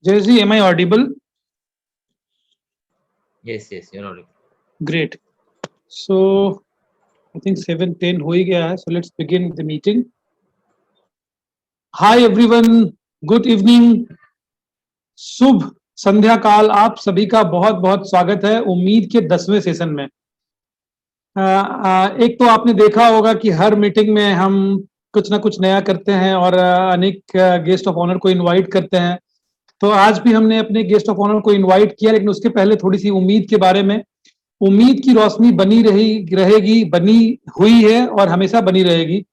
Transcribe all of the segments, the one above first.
Jayashree, am I audible? Yes, yes, you're audible. Great. So I think 7:10 हो ही गया है. So let's begin the meeting. Hi everyone. Good evening. शुभ संध्या काल. आप सभी का बहुत बहुत स्वागत है उम्मीद के 10वें सेशन में. एक तो आपने देखा होगा कि हर मीटिंग में हम कुछ ना कुछ नया करते हैं और अनेक गेस्ट ऑफ ऑनर को इनवाइट करते हैं. तो आज भी हमने अपने गेस्ट ऑफ ऑनर को इनवाइट किया, लेकिन उसके पहले थोड़ी सी उम्मीद के बारे में. उम्मीद की रोशनी बनी रहेगी, बनी हुई है और हमेशा बनी रहेगी.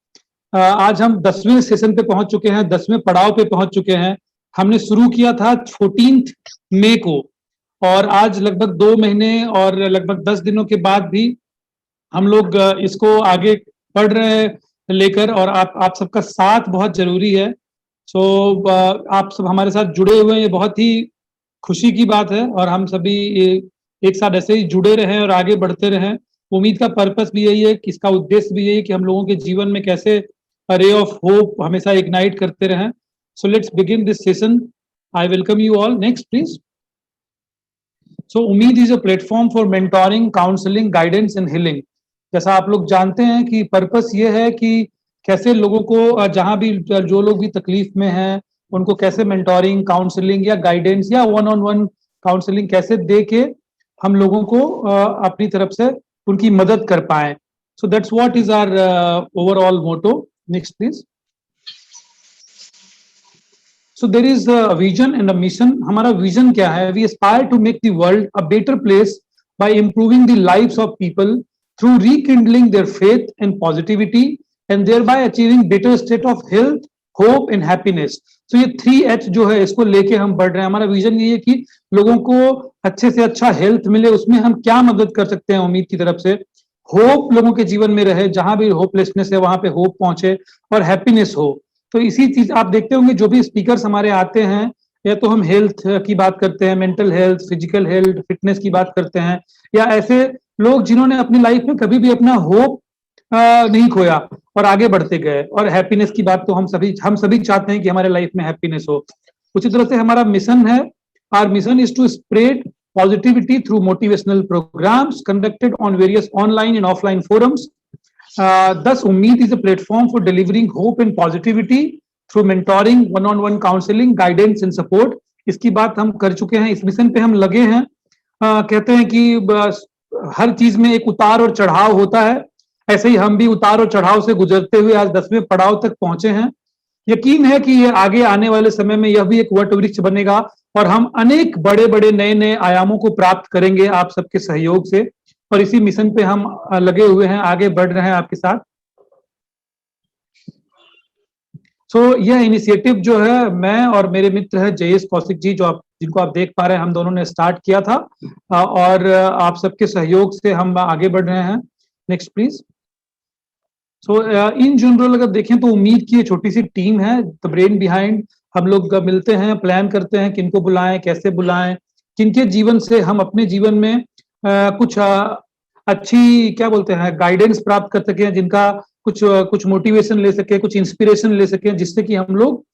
आज हम 10वें सेशन पे पहुंच चुके हैं, 10वें पड़ाव पे पहुंच चुके हैं. हमने शुरू किया था 14 मई को और आज लगभग 2 महीने और लगभग 10 दिनों के बाद भी हम लोग इसको आगे बढ़ रहे हैं लेकर, और आप सबका साथ बहुत जरूरी है. सो आप सब हमारे साथ जुड़े हुए हैं, ये बहुत ही खुशी की बात है और हम सभी एक साथ ऐसे ही जुड़े रहें और आगे बढ़ते रहें. उम्मीद का पर्पस भी यही है कि इसका उद्देश्य भी यही है कि हम लोगों के जीवन में कैसे रे ऑफ होप हमेशा इग्नाइट करते रहें. So let's begin this session. I welcome you all. Next please. So Ummeed is a platform for mentoring, counselling, guidance and healing. जैसा आप लोग जानते हैं कि पर्पस ये है कि कैसे लोगों को जहां भी जो लोग भी तकलीफ में हैं उनको कैसे मेंटोरिंग, काउंसलिंग या गाइडेंस या वन ऑन वन काउंसलिंग कैसे दे के हम लोगों को अपनी तरफ से उनकी मदद कर पाए. So that's what is our overall motto. Next please. So there is a vision and a mission. हमारा विजन क्या है? We aspire to make the world a better place by improving the lives of people through rekindling their faith and positivity and thereby achieving better state of health, hope and happiness. So ये 3H जो है इसको लेके हम बढ़ रहे हैं. हमारा विजन ये है कि लोगों को अच्छे से अच्छा हेल्थ मिले. उसमें हम क्या मदद कर सकते हैं उम्मीद की तरफ से? होप लोगों के जीवन में रहे, जहां भी होपलेसनेस है वहां पे होप पहुंचे और हैप्पीनेस हो. तो इसी चीज आप देखते होंगे जो भी स्पीकर्स हमारे आते हैं, या तो हम हेल्थ की बात करते हैं, mental health, physical health, fitness की बात करते हैं, या ऐसे लोग जिन्होंने अपनी लाइफ में कभी भी अपना होप नहीं खोया और आगे बढ़ते गए. और हैप्पीनेस की बात तो हम सभी चाहते हैं कि हमारे लाइफ में हैप्पीनेस हो. उसी तरह से हमारा मिशन है. Our mission is to spread positivity through motivational programs conducted on various online and offline forums. Thus, Ummeed is a platform for delivering hope and positivity through mentoring, one-on-one counseling, guidance and support. इसकी बात हम कर चुके हैं, इस mission पे हम लगे हैं. कहते हैं कि हर चीज में एक उतार और चढ़ाव होता है, ऐसे ही हम भी उतार और चढ़ाव से गुजरते हुए आज 10वें पड़ाव तक पहुंचे हैं. यकीन है कि ये आगे आने वाले समय में यह भी एक वट वृक्ष बनेगा और हम अनेक बड़े बड़े नए नए आयामों को प्राप्त करेंगे आप सबके सहयोग से. और इसी मिशन पे हम लगे हुए हैं, आगे बढ़ रहे हैं आपके साथ. सो यह इनिशिएटिव जो है मैं और मेरे मित्र है जयेश कौशिक जी, जिनको आप देख पा रहे हैं, हम दोनों ने स्टार्ट किया था और आप सबके सहयोग से हम आगे बढ़ रहे हैं. Next please. So in general अगर देखें तो उम्मीद की छोटी सी टीम है, द ब्रेन बिहाइंड. हम लोग मिलते हैं, प्लान करते हैं किनको बुलाएं, कैसे बुलाएं, किनके जीवन से हम अपने जीवन में कुछ अच्छी क्या बोलते हैं गाइडेंस प्राप्त कर सकें, जिनका कुछ मोटिवेशन ले सके, कुछ इंस्पिरेशन ले सके, जिससे कि हम लोग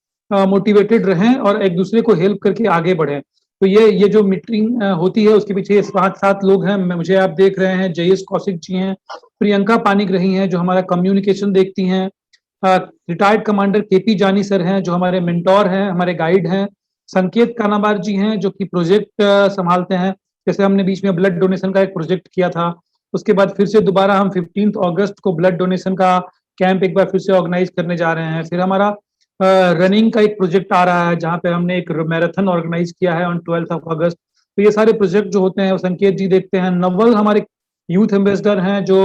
मोटिवेटेड रहें और एक दूसरे को हेल्प करके आगे बढ़ें. तो ये जो मीटिंग होती है उसके पीछे 7 लोग हैं. मुझे आप देख रहे हैं, जयेश कौशिक जी हैं, प्रियंका पानीग्राही हैं जो हमारा कम्युनिकेशन देखती हैं, रिटायर्ड कमांडर केपी जानी सर हैं जो हमारे मेंटोर हैं, हमारे गाइड हैं, संकेत कानाबार जी हैं जो कि प्रोजेक्ट संभालते हैं. जैसे हमने बीच में ब्लड डोनेशन का एक प्रोजेक्ट किया था, उसके बाद फिर से दोबारा हम 15 अगस्त को ब्लड डोनेशन का कैंप एक बार फिर से ऑर्गेनाइज करने जा रहे हैं. फिर हमारा रनिंग का एक प्रोजेक्ट आ रहा है जहाँ पे हमने एक मैराथन ऑर्गेनाइज किया है ऑन 12 अगस्त. तो ये सारे प्रोजेक्ट जो होते हैं वो संकेत जी देखते हैं. नवल हमारे यूथ एम्बेसडर हैं जो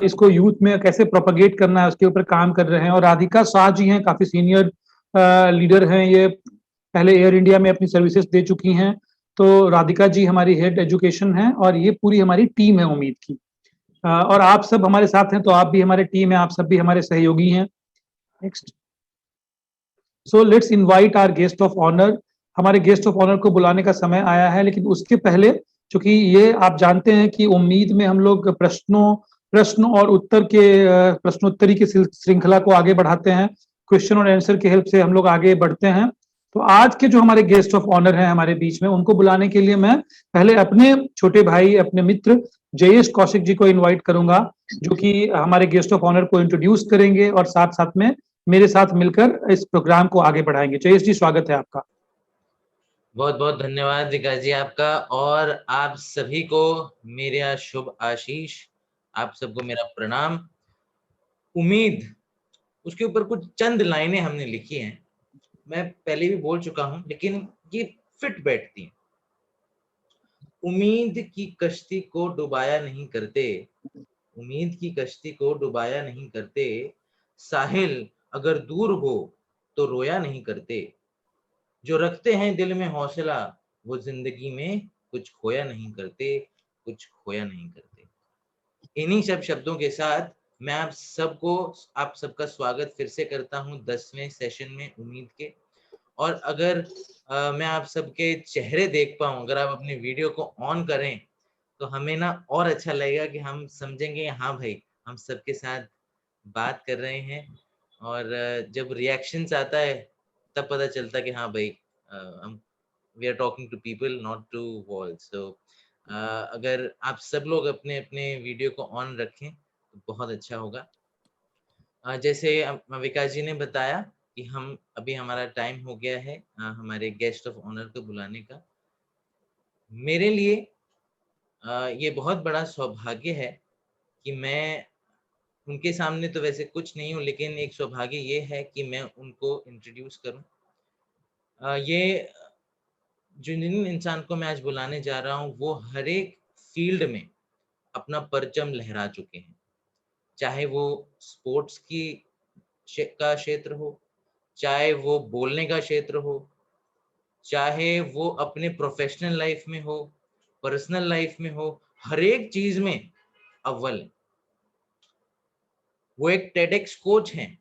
इसको यूथ में कैसे प्रोपगेट करना है उसके ऊपर काम कर रहे हैं. और राधिका शाह जी हैं, काफी सीनियर लीडर हैं, ये पहले एयर इंडिया में अपनी सर्विसेज दे चुकी हैं. तो राधिका जी हमारी हेड एजुकेशन है और ये पूरी हमारी टीम है उम्मीद की. और आप सब हमारे साथ हैं, तो आप भी हमारे टीम है, आप सब भी हमारे सहयोगी हैं. Next. So let's invite our guest of honour. हमारे गेस्ट ऑफ ऑनर को बुलाने का समय आया है, लेकिन उसके पहले चूंकि ये आप जानते हैं कि उम्मीद में हम लोग प्रश्न और उत्तर के प्रश्नोत्तरी की श्रृंखला को आगे बढ़ाते हैं. क्वेश्चन और आंसर के हेल्प से हम लोग आगे बढ़ते हैं. तो आज के जो हमारे गेस्ट ऑफ ऑनर हैं हमारे बीच में, उनको बुलाने के लिए मैं पहले अपने छोटे भाई, अपने मित्र जयेश कौशिक जी को इनवाइट करूंगा, जो कि हमारे गेस्ट ऑफ ऑनर को इंट्रोड्यूस करेंगे और साथ साथ में मेरे साथ मिलकर इस प्रोग्राम को आगे बढ़ाएंगे। जयेश जी, स्वागत है आपका। बहुत बहुत धन्यवाद विकास जी आपका, और आप सभी को मेरा शुभ आशीष, आप सबको मेरा प्रणाम। उम्मीद, उसके ऊपर कुछ चंद लाइनें हमने लिखी हैं, मैं पहले भी बोल चुका हूं लेकिन ये फिट बैठती हैं। उम्मीद की कश्ती को डुबाया नहीं करते, उम्मीद की कश्ती को डुबाया नहीं करते, साहिल अगर दूर हो तो रोया नहीं करते, जो रखते हैं दिल में हौसला वो जिंदगी में कुछ खोया नहीं करते, कुछ खोया नहीं करते। इन्हीं सब शब्दों के साथ मैं आप सबका स्वागत फिर से करता हूं 10वें सेशन में उम्मीद के। और अगर मैं आप सबके चेहरे देख पाऊं, अगर आप अपने वीडियो को ऑन करें तो हमें ना और अच्छा लगेगा कि हम समझेंगे हाँ भाई, हम सबके साथ बात कर रहे हैं। और जब रिएक्शंस आता है तब पता चलता है कि हाँ भाई, हम we are talking to people not to walls. So अगर आप सब लोग अपने अपने वीडियो को ऑन रखें तो बहुत अच्छा होगा। जैसे विकास जी ने बताया कि हम अभी हमारा टाइम हो गया है हमारे गेस्ट ऑफ ऑनर को बुलाने का। मेरे लिए ये बहुत बड़ा सौभाग्य है कि मैं उनके सामने तो वैसे कुछ नहीं हूँ, लेकिन एक सौभाग्य ये है कि मैं उनको इंट्रोड्यूस करूँ। ये जिन इंसान को मैं आज बुलाने जा रहा हूँ वो हर एक फील्ड में अपना परचम लहरा चुके हैं, चाहे वो स्पोर्ट्स की का क्षेत्र हो, चाहे वो बोलने का क्षेत्र हो, चाहे वो अपने प्रोफेशनल लाइफ में हो, पर्सनल लाइफ में हो, हर एक चीज में अव्वल। वो एक टेडेक्स कोच हैं,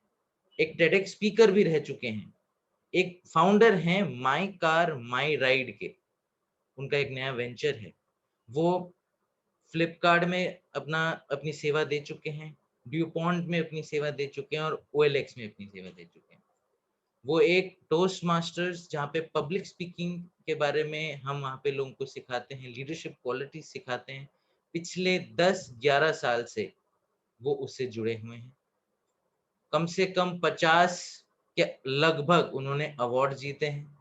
एक टेडेक्स स्पीकर भी रह चुके हैं, एक फाउंडर हैं माई कार माई राइड के, उनका एक नया वेंचर है। वो फ्लिपकार्ट में अपनी सेवा दे चुके हैं, ड्यूपॉन्ट में अपनी सेवा दे चुके हैं और OLX में अपनी सेवा दे चुके हैं। वो एक टोस्ट मास्टर्स, जहाँ पे पब्लिक स्पीकिंग के बारे में हम वहाँ पे लोगों को सिखाते हैं, लीडरशिप क्वालिटी सिखाते हैं। पिछले 10-11 साल से वो उससे जुड़े हुए हैं। कम से कम 50 के लगभग उन्होंने अवार्ड जीते हैं।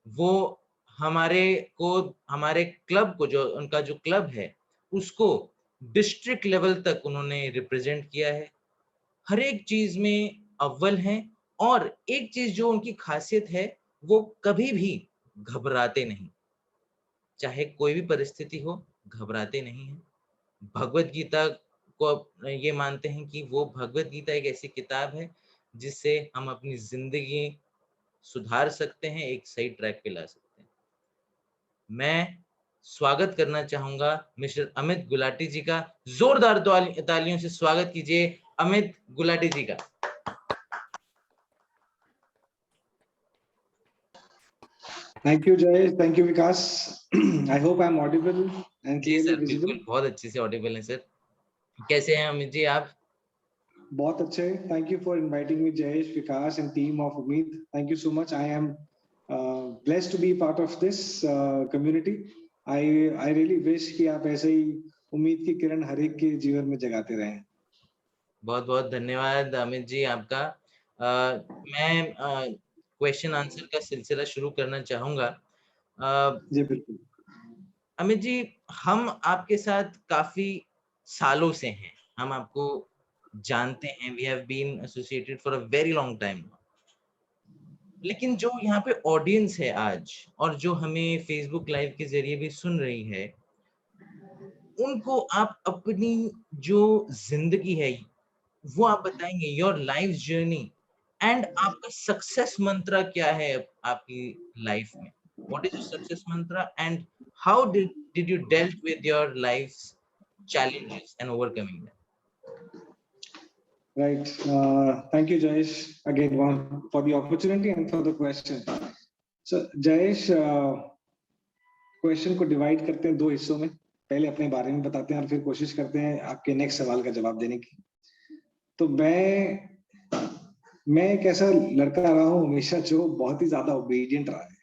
वो हमारे क्लब को, जो उनका जो क्लब है उसको डिस्ट्रिक्ट लेवल तक उन्होंने रिप्रेजेंट किया है। हर एक चीज में अव्वल हैं। और एक चीज जो उनकी खासियत है, वो कभी भी घबराते नहीं, चाहे कोई भी परिस्थिति हो घबराते नहीं हैं। भगवत गीता को ये मानते हैं कि वो भगवत गीता एक ऐसी किताब है जिससे हम अपनी जिंदगी सुधार सकते हैं, एक सही ट्रैक पे ला सकते हैं। मैं स्वागत करना चाहूंगा मिस्टर अमित गुलाटी जी का। जोरदार तालियों से स्वागत कीजिए अमित गुलाटी जी का। Thank you, Jay. Thank you, Vikas. I hope I'm audible and जी clearly सर, visible. बिल्कुल बहुत अच्छे से ऑडिबल है सर। कैसे हैं अमित जी आप? बहुत अच्छे। Thank you for inviting me, Jayesh, Vikas, and team of Umeed. Thank you so much. I am blessed to be part of this community. I really wish कि आप ऐसे ही उम्मीद की किरण हर एक के जीवन में जगाते रहें। बहुत बहुत धन्यवाद अमित जी आपका। मैं क्वेश्चन आंसर का सिलसिला शुरू करना चाहूंगा। जी बिल्कुल। अमित जी, हम आपके साथ काफी सालों से हैं, हम आपको जानते हैं, we have been associated for a very long time. लेकिन जो यहाँ पे ऑडियंस है आज, और जो हमें फेसबुक लाइव के जरिए भी सुन रही है, उनको आप अपनी जो जिंदगी है वो आप बताएंगे, योर लाइफ जर्नी, एंड आपका सक्सेस मंत्र क्या है आपकी लाइफ में? व्हाट इज योर सक्सेस मंत्र and how did you dealt with your life challenges and overcoming them? Right. Thank you, Jayesh, again for the opportunity and for the question. So, Jayesh, question को divide करते हैं दो हिस्सों में। पहले अपने बारे में बताते हैं और फिर कोशिश करते हैं आपके नेक्स्ट सवाल का जवाब देने की। तो मैं मैं एक ऐसा लड़का रहा हूँ हमेशा जो बहुत ही ज्यादा ओबीडियंट रहा है।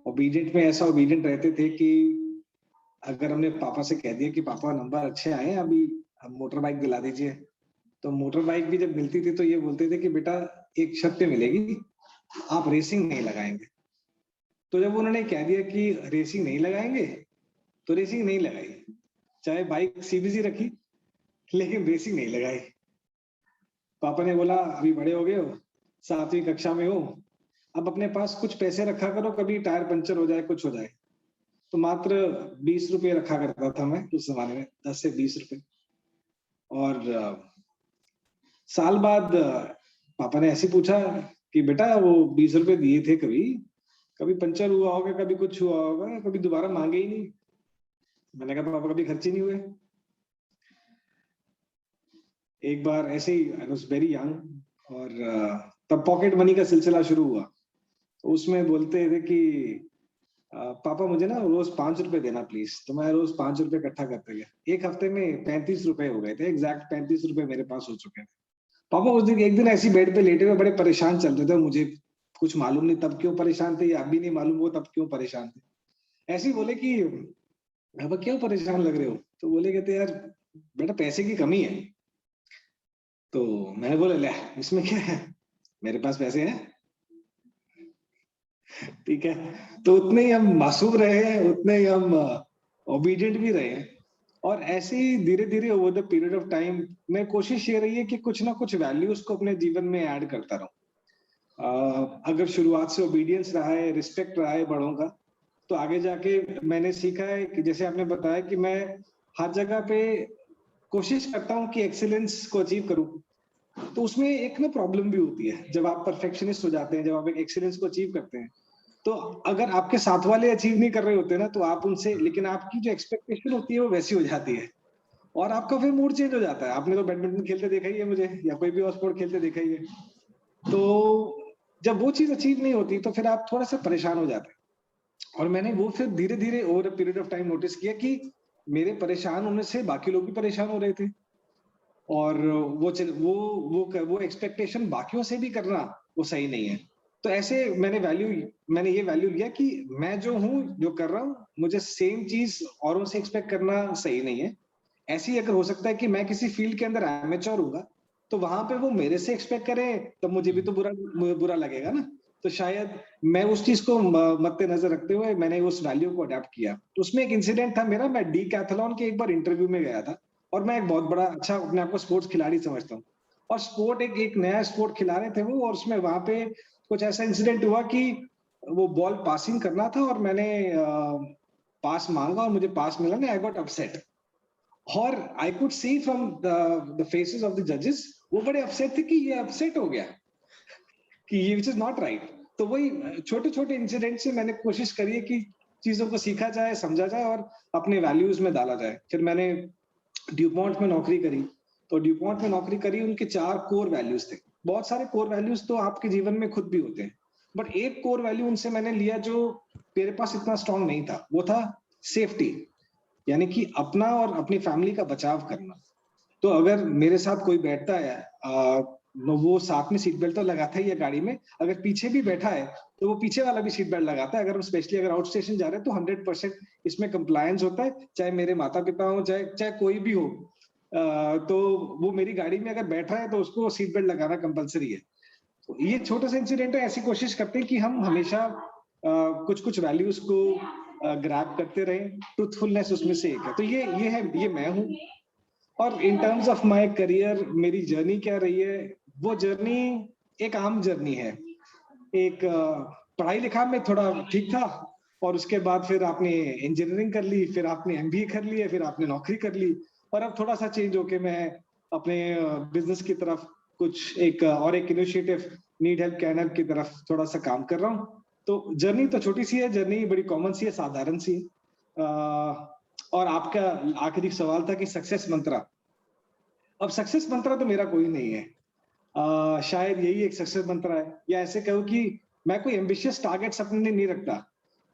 ओबीडियंट में ऐसा ओबीडियंट रहते थे कि अगर हमने पापा से कह दिया कि पापा नंबर अच्छे आए हैं, अभी मोटर बाइक दिला दीजिए, तो मोटर बाइक भी जब मिलती थी तो ये बोलते थे कि बेटा एक शर्त पे मिलेगी, आप रेसिंग नहीं लगाएंगे। तो जब उन्होंने कह दिया कि रेसिंग नहीं लगाएंगे तो रेसिंग नहीं लगाई, चाहे बाइक सीबीसी रखी लेकिन रेसिंग नहीं लगाई। पापा ने बोला अभी बड़े हो गए हो, 7वीं कक्षा में हो, अब अपने पास कुछ पैसे रखा करो, कभी टायर पंचर हो जाए कुछ हो जाए। तो मात्र 20 रुपए रखा करता था मैं उस जमाने में, 10 से 20 रुपए। और साल बाद पापा ने ऐसे पूछा कि बेटा वो 20 रुपए दिए थे, कभी कभी पंचर हुआ होगा, कभी कुछ हुआ होगा, कभी दोबारा मांगे ही नहीं। मैंने कहा पापा कभी खर्च ही नहीं हुए। एक बार ऐसे ही, आई वाज वेरी यंग, और तब पॉकेट मनी का सिलसिला शुरू हुआ। तो उसमें बोलते थे कि पापा मुझे ना रोज 5 रुपए देना प्लीज। तो मैं रोज 5 रुपए इकट्ठा करते गया। एक हफ्ते में 35 रुपए हो गए थे, एग्जैक्ट 35 रुपए मेरे पास हो चुके थे। पापा उस दिन एक दिन ऐसी बेड पे लेटे हुए बड़े परेशान चल रहे थे, मुझे कुछ मालूम नहीं तब क्यों परेशान थे, अब भी नहीं मालूम वो तब क्यों परेशान थे। ऐसे ही बोले कि पापा क्यों परेशान लग रहे हो? तो बोले कहते यार बेटा पैसे की कमी है। तो मैंने बोला ले इसमें क्या है, मेरे पास पैसे हैं। ठीक है, तो उतने ही हम मासूम रहे हैं, उतने ही हम ओबीडियंट भी रहे हैं। और ऐसे ही धीरे धीरे over the period of time मैं कोशिश ये रही है कि कुछ ना कुछ वैल्यूज को अपने जीवन में ऐड करता रहूं। अगर शुरुआत से ओबीडियंस रहा है, रिस्पेक्ट रहा है बड़ों का, तो आगे जाके मैंने सीखा है कि जैसे आपने बताया कि मैं हर जगह पे कोशिश करता हूँ कि एक्सीलेंस को अचीव करूं। तो उसमें एक ना प्रॉब्लम भी होती है, जब आप परफेक्शनिस्ट हो जाते हैं, जब आप एक एक्सीलेंस को अचीव करते हैं, तो अगर आपके साथ वाले अचीव नहीं कर रहे होते ना, तो आप उनसे, लेकिन आपकी जो एक्सपेक्टेशन होती है वो वैसी हो जाती है और आपका फिर मूड चेंज हो जाता है। आपने तो बैडमिंटन खेलते देखा ही है मुझे, या कोई भी और स्पोर्ट खेलते देखा ही है। तो जब वो चीज अचीव नहीं होती तो फिर आप थोड़ा सा परेशान हो जाते हैं। और मैंने वो फिर धीरे धीरे over a period of time notice किया कि मेरे परेशान होने से बाकी लोग भी परेशान हो रहे थे, और वो एक्सपेक्टेशन बाकियों से भी करना वो सही नहीं है। तो ऐसे मैंने ये वैल्यू लिया कि मैं जो हूँ, जो कर रहा हूँ, मुझे सेम चीज औरों से एक्सपेक्ट करना सही नहीं है। ऐसे ही अगर हो सकता है कि मैं किसी फील्ड के अंदर एमेच्योर हूँगा, तो वहां पे वो मेरे से एक्सपेक्ट करें तब मुझे भी तो बुरा लगेगा ना। तो शायद मैं उस चीज को मद्देनजर रखते हुए मैंने उस वैल्यू को अडेप्ट किया। तो उसमें एक इंसिडेंट था मेरा, मैं डीकैथलॉन के एक बार इंटरव्यू में गया था, और मैं एक बहुत बड़ा अच्छा अपने आप को स्पोर्ट्स खिलाड़ी समझता हूँ। और स्पोर्ट एक नया स्पोर्ट खिला रहे थे वो, और उसमें वहां पे कुछ ऐसा इंसिडेंट हुआ कि वो बॉल पासिंग करना था और मैंने पास मांगा और मुझे पास मिला नहीं, आई गॉट अपसेट। और I could see from the faces of the जजेस, वो बड़े अपसेट थे कि ये अपसेट हो गया, कि ये विच इज नॉट राइट। तो वही छोटे छोटे इंसिडेंट से मैंने कोशिश करी है कि चीजों को सीखा जाए, समझा जाए और अपने वैल्यूज में डाला जाए। फिर मैंने ड्यूपॉन्ट में नौकरी करी। तो ड्यूपॉन्ट में नौकरी करी, उनके 4 कोर वैल्यूज थे। बहुत सारे कोर वैल्यूज तो आपके जीवन में खुद भी होते हैं, बट एक कोर वैल्यू उनसे मैंने लिया जो मेरे पास इतना स्ट्रांग नहीं था, वो था सेफ्टी, यानी कि अपना और अपनी फैमिली का बचाव करना। तो अगर मेरे साथ कोई बैठता है, वो साथ में सीट बेल्ट तो लगाता ही है गाड़ी में, अगर पीछे भी बैठा है तो वो पीछे वाला भी सीट बेल्ट लगाता है। अगर हम स्पेशली अगर आउट स्टेशन जा रहे हैं तो 100% इसमें कंप्लायंस होता है, चाहे मेरे माता पिता हो, चाहे कोई भी हो। तो वो मेरी गाड़ी में अगर बैठ रहा है तो उसको सीट बेल्ट लगाना कंपलसरी है। तो ये छोटा सा इंसिडेंट है। ऐसी कोशिश करते हैं कि हम हमेशा कुछ कुछ वैल्यूज को ग्रैब करते रहें। ट्रूथफुलनेस उसमें से एक है। तो ये मैं हूँ। और in terms of my career, मेरी जर्नी क्या रही है, वो जर्नी एक आम जर्नी है। एक पढ़ाई लिखा में थोड़ा ठीक था, और उसके बाद फिर आपने इंजीनियरिंग कर ली, फिर आपने एमबीए कर लिया, फिर आपने नौकरी कर ली, और अब थोड़ा सा चेंज होके मैं अपने बिजनेस की तरफ कुछ एक initiative need help can help की तरफ थोड़ा सा काम कर रहा हूँ। तो जर्नी तो छोटी सी है, जर्नी बड़ी कॉमन सी है, साधारण सी है। और आपका आखिरी सवाल था कि सक्सेस मंत्रा। अब सक्सेस मंत्रा तो मेरा कोई नहीं है। शायद यही एक सक्सेस मंत्रा है, या ऐसे कहो कि मैं कोई एम्बिशियस टारगेट्स अपने नहीं रखता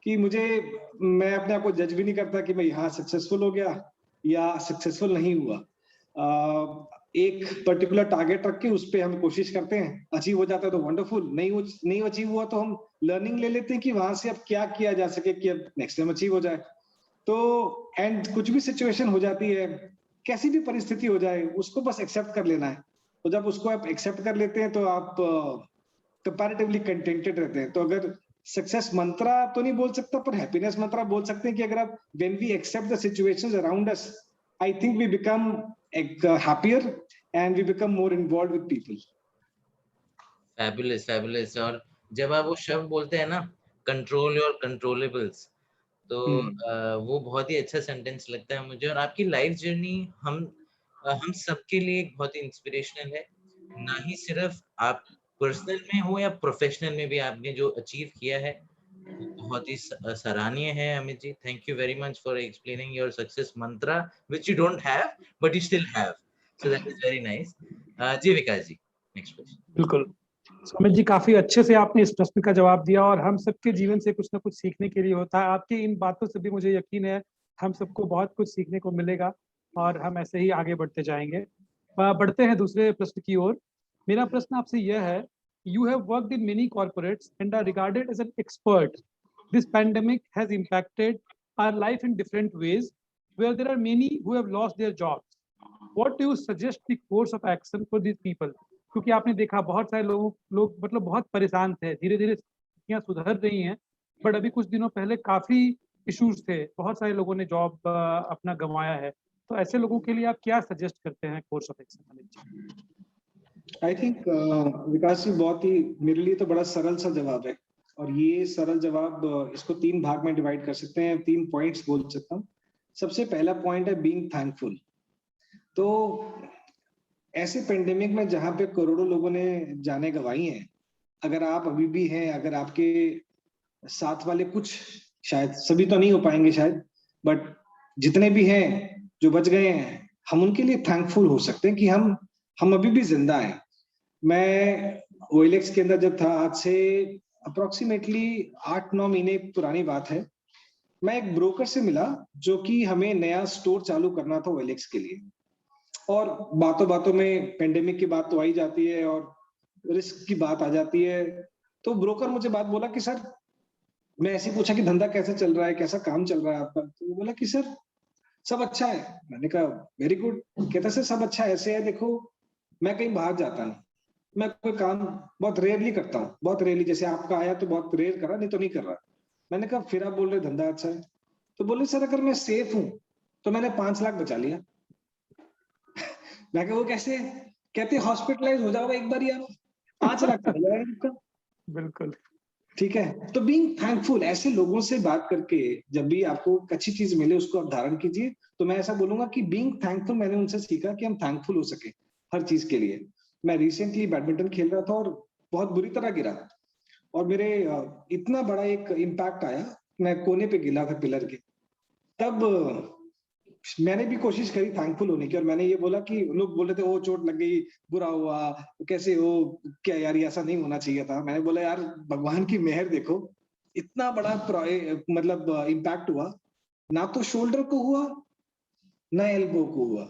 कि मैं अपने आप को जज भी नहीं करता कि मैं यहाँ सक्सेसफुल हो गया या सक्सेसफुल नहीं हुआ। एक पर्टिकुलर टारगेट रख के उस पे हम कोशिश करते हैं, अचीव हो जाता है तो वंडरफुल, नहीं अचीव हुआ तो हम लर्निंग ले लेते हैं कि वहां से अब क्या किया जा सके कि अब नेक्स्ट टाइम अचीव हो जाए। तो एंड कुछ भी सिचुएशन हो जाती है, कैसी भी परिस्थिति हो जाए, उसको बस एक्सेप्ट कर लेना है। तो जब उसको आप एक्सेप्ट कर लेते हैं तो आप कंपैरेटिवली कंटेंटेड रहते हैं। तो अगर सक्सेस मंत्रा तो नहीं बोल सकता, पर हैप्पीनेस मंत्रा बोल सकते हैं कि अगर आप when we accept the situations around us, I think we become happier and we become more involved with people. Fabulous fabulous. और जब आप वो शब्द बोलते हैं ना, कंट्रोल योर कंट्रोलेबल्स, तो वो बहुत ही अच्छा सेंटेंस लगता है मुझे। और आपकी लाइफ जर्नी हम सबके लिए एक बहुत ही इंस्पिरेशनल है, ना ही सिर्फ आप पर्सनल में हो या प्रोफेशनल में भी आपने जो अचीव किया है वो बहुत ही सराहनीय है। Amit ji, thank you very much for explaining your success mantra which you don't have but you still have, so that is very nice. जी विकास जी, नेक्स्ट क्वेश्चन। बिल्कुल अमित जी, काफी अच्छे से आपने इस प्रश्न का जवाब दिया और हम सबके जीवन से कुछ ना कुछ सीखने के लिए होता है। आपकी इन बातों से भी मुझे यकीन है हम सबको बहुत कुछ सीखने को मिलेगा और हम ऐसे ही आगे बढ़ते जाएंगे। बढ़ते हैं दूसरे प्रश्न की ओर। मेरा प्रश्न आपसे यह है, you have worked in many corporates and are regarded as an expert. This pandemic has impacted our life in different ways, where there are many who have lost their jobs. What do you suggest the course of action for these people? क्योंकि आपने देखा बहुत सारे लोग मतलब बहुत परेशान थे, धीरे धीरे स्थितियां सुधर रही हैं, बट अभी कुछ दिनों पहले काफी इश्यूज थे, बहुत सारे लोगों ने जॉब अपना गंवाया है। तो ऐसे लोगों के लिए आप क्या सजेस्ट करते हैं course of action? I think Vikas ji, बहुत ही मेरे लिए तो बड़ा सरल सा जवाब है, और ये सरल जवाब इसको 3 भाग में डिवाइड कर सकते हैं, 3 पॉइंट्स बोल सकता हूँ। सबसे पहला पॉइंट है बीइंग थैंकफुल। तो ऐसे पेंडेमिक में जहां पे करोड़ों लोगों ने जानें गंवाई हैं, अगर आप अभी भी हैं, अगर आपके साथ वाले कुछ, शायद सभी तो नहीं हो पाएंगे शायद, बट जितने भी हैं जो बच गए हैं, हम उनके लिए थैंकफुल हो सकते हैं कि हम अभी भी जिंदा हैं। मैं ओएलएक्स के अंदर जब था, आज से अप्रोक्सीमेटली 8-9 महीने पुरानी बात है, मैं एक ब्रोकर से मिला जो कि हमें नया स्टोर चालू करना था ओएलएक्स के लिए। और बातों बातों में पेंडेमिक की बात तो आई जाती है और रिस्क की बात आ जाती है। तो ब्रोकर मुझे बात बोला कि सर, मैं ऐसे पूछा कि धंधा कैसा चल रहा है, कैसा काम चल रहा है आपका, तो वो बोला कि सर सब अच्छा है। मैंने कहा वेरी गुड। कहता सर सब अच्छा ऐसे है, देखो मैं कहीं बाहर जाता नहीं, मैं कोई काम बहुत रेयरली करता हूँ, बहुत रेयरली, जैसे आपका आया तो बहुत रेयर करा, नहीं तो नहीं कर रहा। मैंने कहा फिर आप बोल रहे धंधा अच्छा है? तो बोले सर अगर मैं सेफ हूं तो मैंने 5 लाख बचा लिया। मैं कहा वो कैसे? कहते हॉस्पिटलाइज हो जाओ एक बार यार, 5 लाख चला जाएगा। बिल्कुल ठीक है, तो बीइंग थैंकफुल, ऐसे लोगों से बात करके जब भी आपको अच्छी चीज मिले उसको आप धारण कीजिए। तो मैं ऐसा बोलूंगा कि बीइंग थैंकफुल, मैंने उनसे सीखा कि हम थैंकफुल हो सके हर चीज के लिए। मैं रिसेंटली बैडमिंटन खेल रहा था और बहुत बुरी तरह गिरा, और मेरे इतना बड़ा एक इम्पैक्ट आया, मैं कोने पे गिरा था पिलर के। तब मैंने भी कोशिश करी थैंकफुल होने की, और मैंने ये बोला कि लोग बोल रहे थे वो चोट लग गई, बुरा हुआ, कैसे हो, क्या यार ये ऐसा नहीं होना चाहिए था। मैंने बोला यार भगवान की मेहर देखो, इतना बड़ा मतलब इम्पैक्ट हुआ, ना तो शोल्डर को हुआ ना एल्बो को हुआ।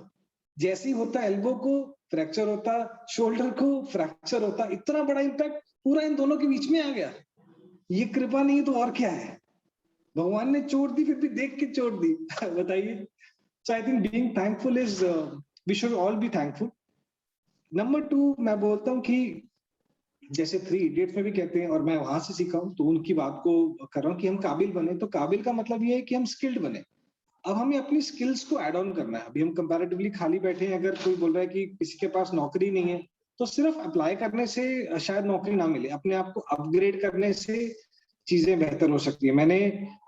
जैसे ही होता एल्बो को फ्रैक्चर होता, शोल्डर को फ्रैक्चर होता, इतना बड़ा इम्पैक्ट पूरा इन दोनों के बीच में आ गया। ये कृपा नहीं तो और क्या है? भगवान ने चोट दी फिर भी देख के चोट दी। बताइए। So I think being thankful is, we should all be thankful. Number 2, मैं बोलता हूँ कि जैसे 3 इडियट्स में भी कहते हैं, और मैं वहां से सीखा हूँ, तो उनकी बात को कर रहा हूँ कि हम काबिल बने। तो काबिल का मतलब ये है कि हम स्किल्ड बने। अब हमें अपनी स्किल्स को ऐड ऑन करना है। अभी हम कंपैरेटिवली खाली बैठे हैं, अगर कोई बोल रहा है कि किसी के पास नौकरी नहीं है, तो सिर्फ अप्लाई करने से शायद नौकरी ना मिले, अपने आप को अपग्रेड करने से चीजें बेहतर हो सकती है। मैंने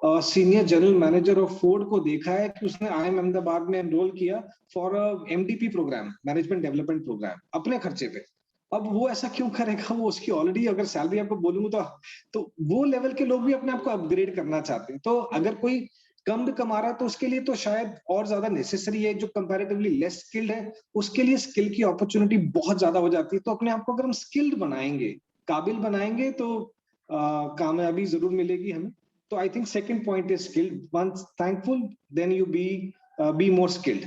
senior general manager of Ford को देखा है कि उसने IIM अहमदाबाद में एनरोल किया for MDP programme, management development programme, अपने खर्चे पे। अब वो ऐसा क्यों करेगा? वो उसकी ऑलरेडी अगर सैलरी आपको बोलूंगा तो वो लेवल के लोग भी अपने आप को अपग्रेड करना चाहते हैं। तो अगर कोई कम कमा रहा है तो उसके लिए तो शायद और ज्यादा नेसेसरी है। जो कंपैरेटिवली लेस स्किल्ड है उसके लिए स्किल की अपॉर्चुनिटी बहुत ज्यादा हो जाती है। तो अपने आप को अगर हम स्किल्ड बनाएंगे, काबिल बनाएंगे, तो कामयाबी जरूर मिलेगी हमें। तो I think second point is skilled. Once thankful, then you be more skilled.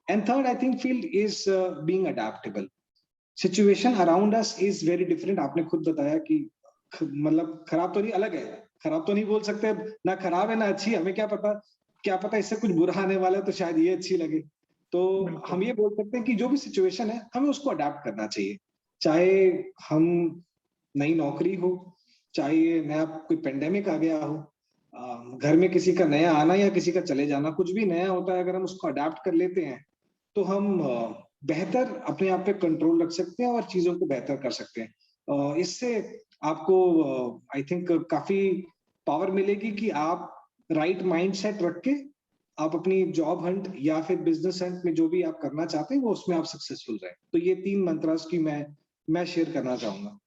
And third, I think field is being adaptable. Situation around us is very different. आपने खुद बताया कि मतलब खराब तो नहीं, अलग है, खराब तो नहीं बोल सकते, ना खराब है ना अच्छी, हमें क्या पता इससे कुछ बुरा आने वाला है तो शायद ये अच्छी लगे। तो हम ये बोल सकते हैं कि जो भी सिचुएशन है हमें उसको अडाप्ट करना चाहिए, चाहे हम नई नौकरी हो, चाहे नया कोई पेंडेमिक आ गया हो, घर में किसी का नया आना या किसी का चले जाना, कुछ भी नया होता है, अगर हम उसको अडाप्ट कर लेते हैं तो हम बेहतर अपने आप पे कंट्रोल रख सकते हैं और चीजों को बेहतर कर सकते हैं। इससे आपको आई थिंक काफी पावर मिलेगी कि आप राइट माइंडसेट रख के आप अपनी जॉब हंट या फिर बिजनेस हंट में जो भी आप करना चाहते हैं वो उसमें आप सक्सेसफुल रहे। तो ये 3 मंत्रास की मैं शेयर करना चाहूंगा।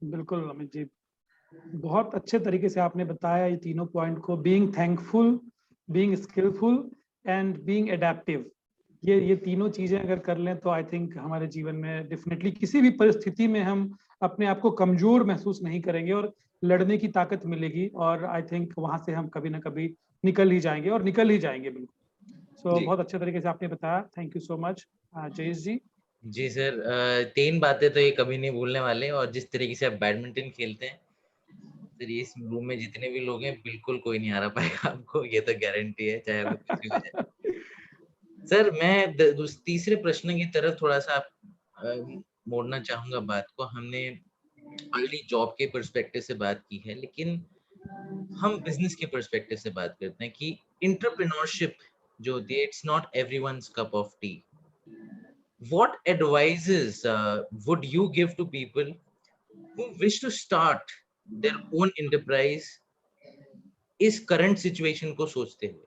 बिल्कुल अमित जी, बहुत अच्छे तरीके से आपने बताया ये तीनों पॉइंट को, being thankful, being skillful and being adaptive. ये तीनों चीजें अगर कर लें तो आई थिंक हमारे जीवन में डेफिनेटली किसी भी परिस्थिति में हम अपने आप को कमजोर महसूस नहीं करेंगे और लड़ने की ताकत मिलेगी, और आई थिंक वहां से हम कभी ना कभी निकल ही जाएंगे और निकल ही जाएंगे। बिल्कुल। सो बहुत अच्छे तरीके से आपने बताया, thank you so much. Jayesh ji. जी सर, 3 बातें तो ये कभी नहीं भूलने वाले, और जिस तरीके से आप बैडमिंटन खेलते हैं सर, इस रूम में जितने भी लोग हैं बिल्कुल कोई नहीं हरा पाएगा आपको, ये तो गारंटी है, चाहे वो कुछ भी हो जाए। सर मैं तीसरे प्रश्न की तरफ थोड़ा सा मोड़ना चाहूंगा बात को। हमने ऑलरेडी जॉब के पर्सपेक्टिव से बात की है, लेकिन हम बिजनेस के पर्सपेक्टिव से बात करते हैं कि एंटरप्रेन्योरशिप जो होती है, it's not everyone's cup of T. What advices would you give to people who wish to start their own enterprise इस करंट सिचुएशन को सोचते हुए?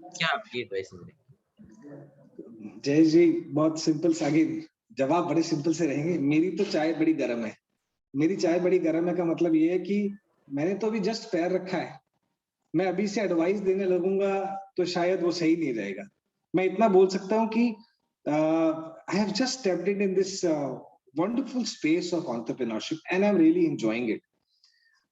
क्या आपकी एडवाइसेस रहेंगी? जय जी, बहुत सिंपल आगे जवाब बड़े सिंपल से रहेंगे। मेरी तो चाय बड़ी गर्म है। मेरी चाय बड़ी गर्म है का मतलब ये है कि मैंने तो अभी जस्ट पैर रखा है, मैं अभी से एडवाइस देने लगूंगा तो शायद वो सही नहीं रहेगा। मैं इतना बोल सकता हूँ कि I have just stepped in this wonderful space of entrepreneurship and I am really enjoying it.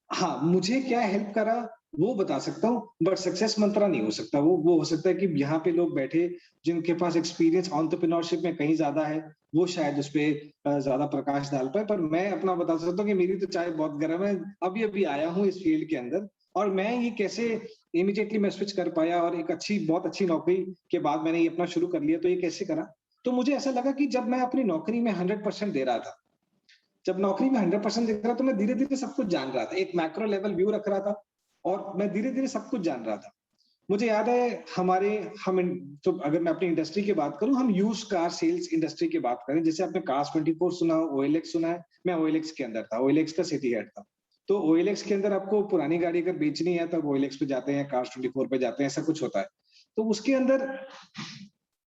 हाँ, मुझे क्या हेल्प करा वो बता सकता हूँ, बट सक्सेस मंत्रा नहीं हो सकता। वो हो सकता है कि यहाँ पे लोग बैठे जिनके पास एक्सपीरियंस एंटरप्रेन्योरशिप में कहीं ज्यादा है, वो शायद उस पे ज्यादा प्रकाश डाल पाए। पर मैं अपना बता सकता हूँ कि मेरी तो चाय बहुत गर्म है, अभी अभी आया हूँ इस फील्ड के अंदर, और मैं ये कैसे इमीडिएटली मैं स्विच कर पाया और एक बहुत अच्छी नौकरी के बाद मैंने ये अपना शुरू कर लिया। तो ये कैसे करा? तो मुझे ऐसा लगा कि जब मैं अपनी नौकरी में 100% दे रहा था, जब नौकरी में 100% देख रहा, तो मैं धीरे धीरे सब कुछ जान रहा था, एक मैक्रो लेवल व्यू रख रहा था और मैं धीरे धीरे सब कुछ जान रहा था। मुझे याद है तो अगर मैं अपनी इंडस्ट्री की बात करूं, हम यूज कार सेल्स इंडस्ट्री की बात करें, जैसे आपने कार्स 24 सुना, OLX सुना है। मैं OLX के अंदर था, OLX का सिटी हेड था। तो OLX के अंदर आपको पुरानी गाड़ी अगर बेचनी है तब OLX पे जाते हैं, कार्स 24 पे जाते हैं, ऐसा कुछ होता है। तो उसके अंदर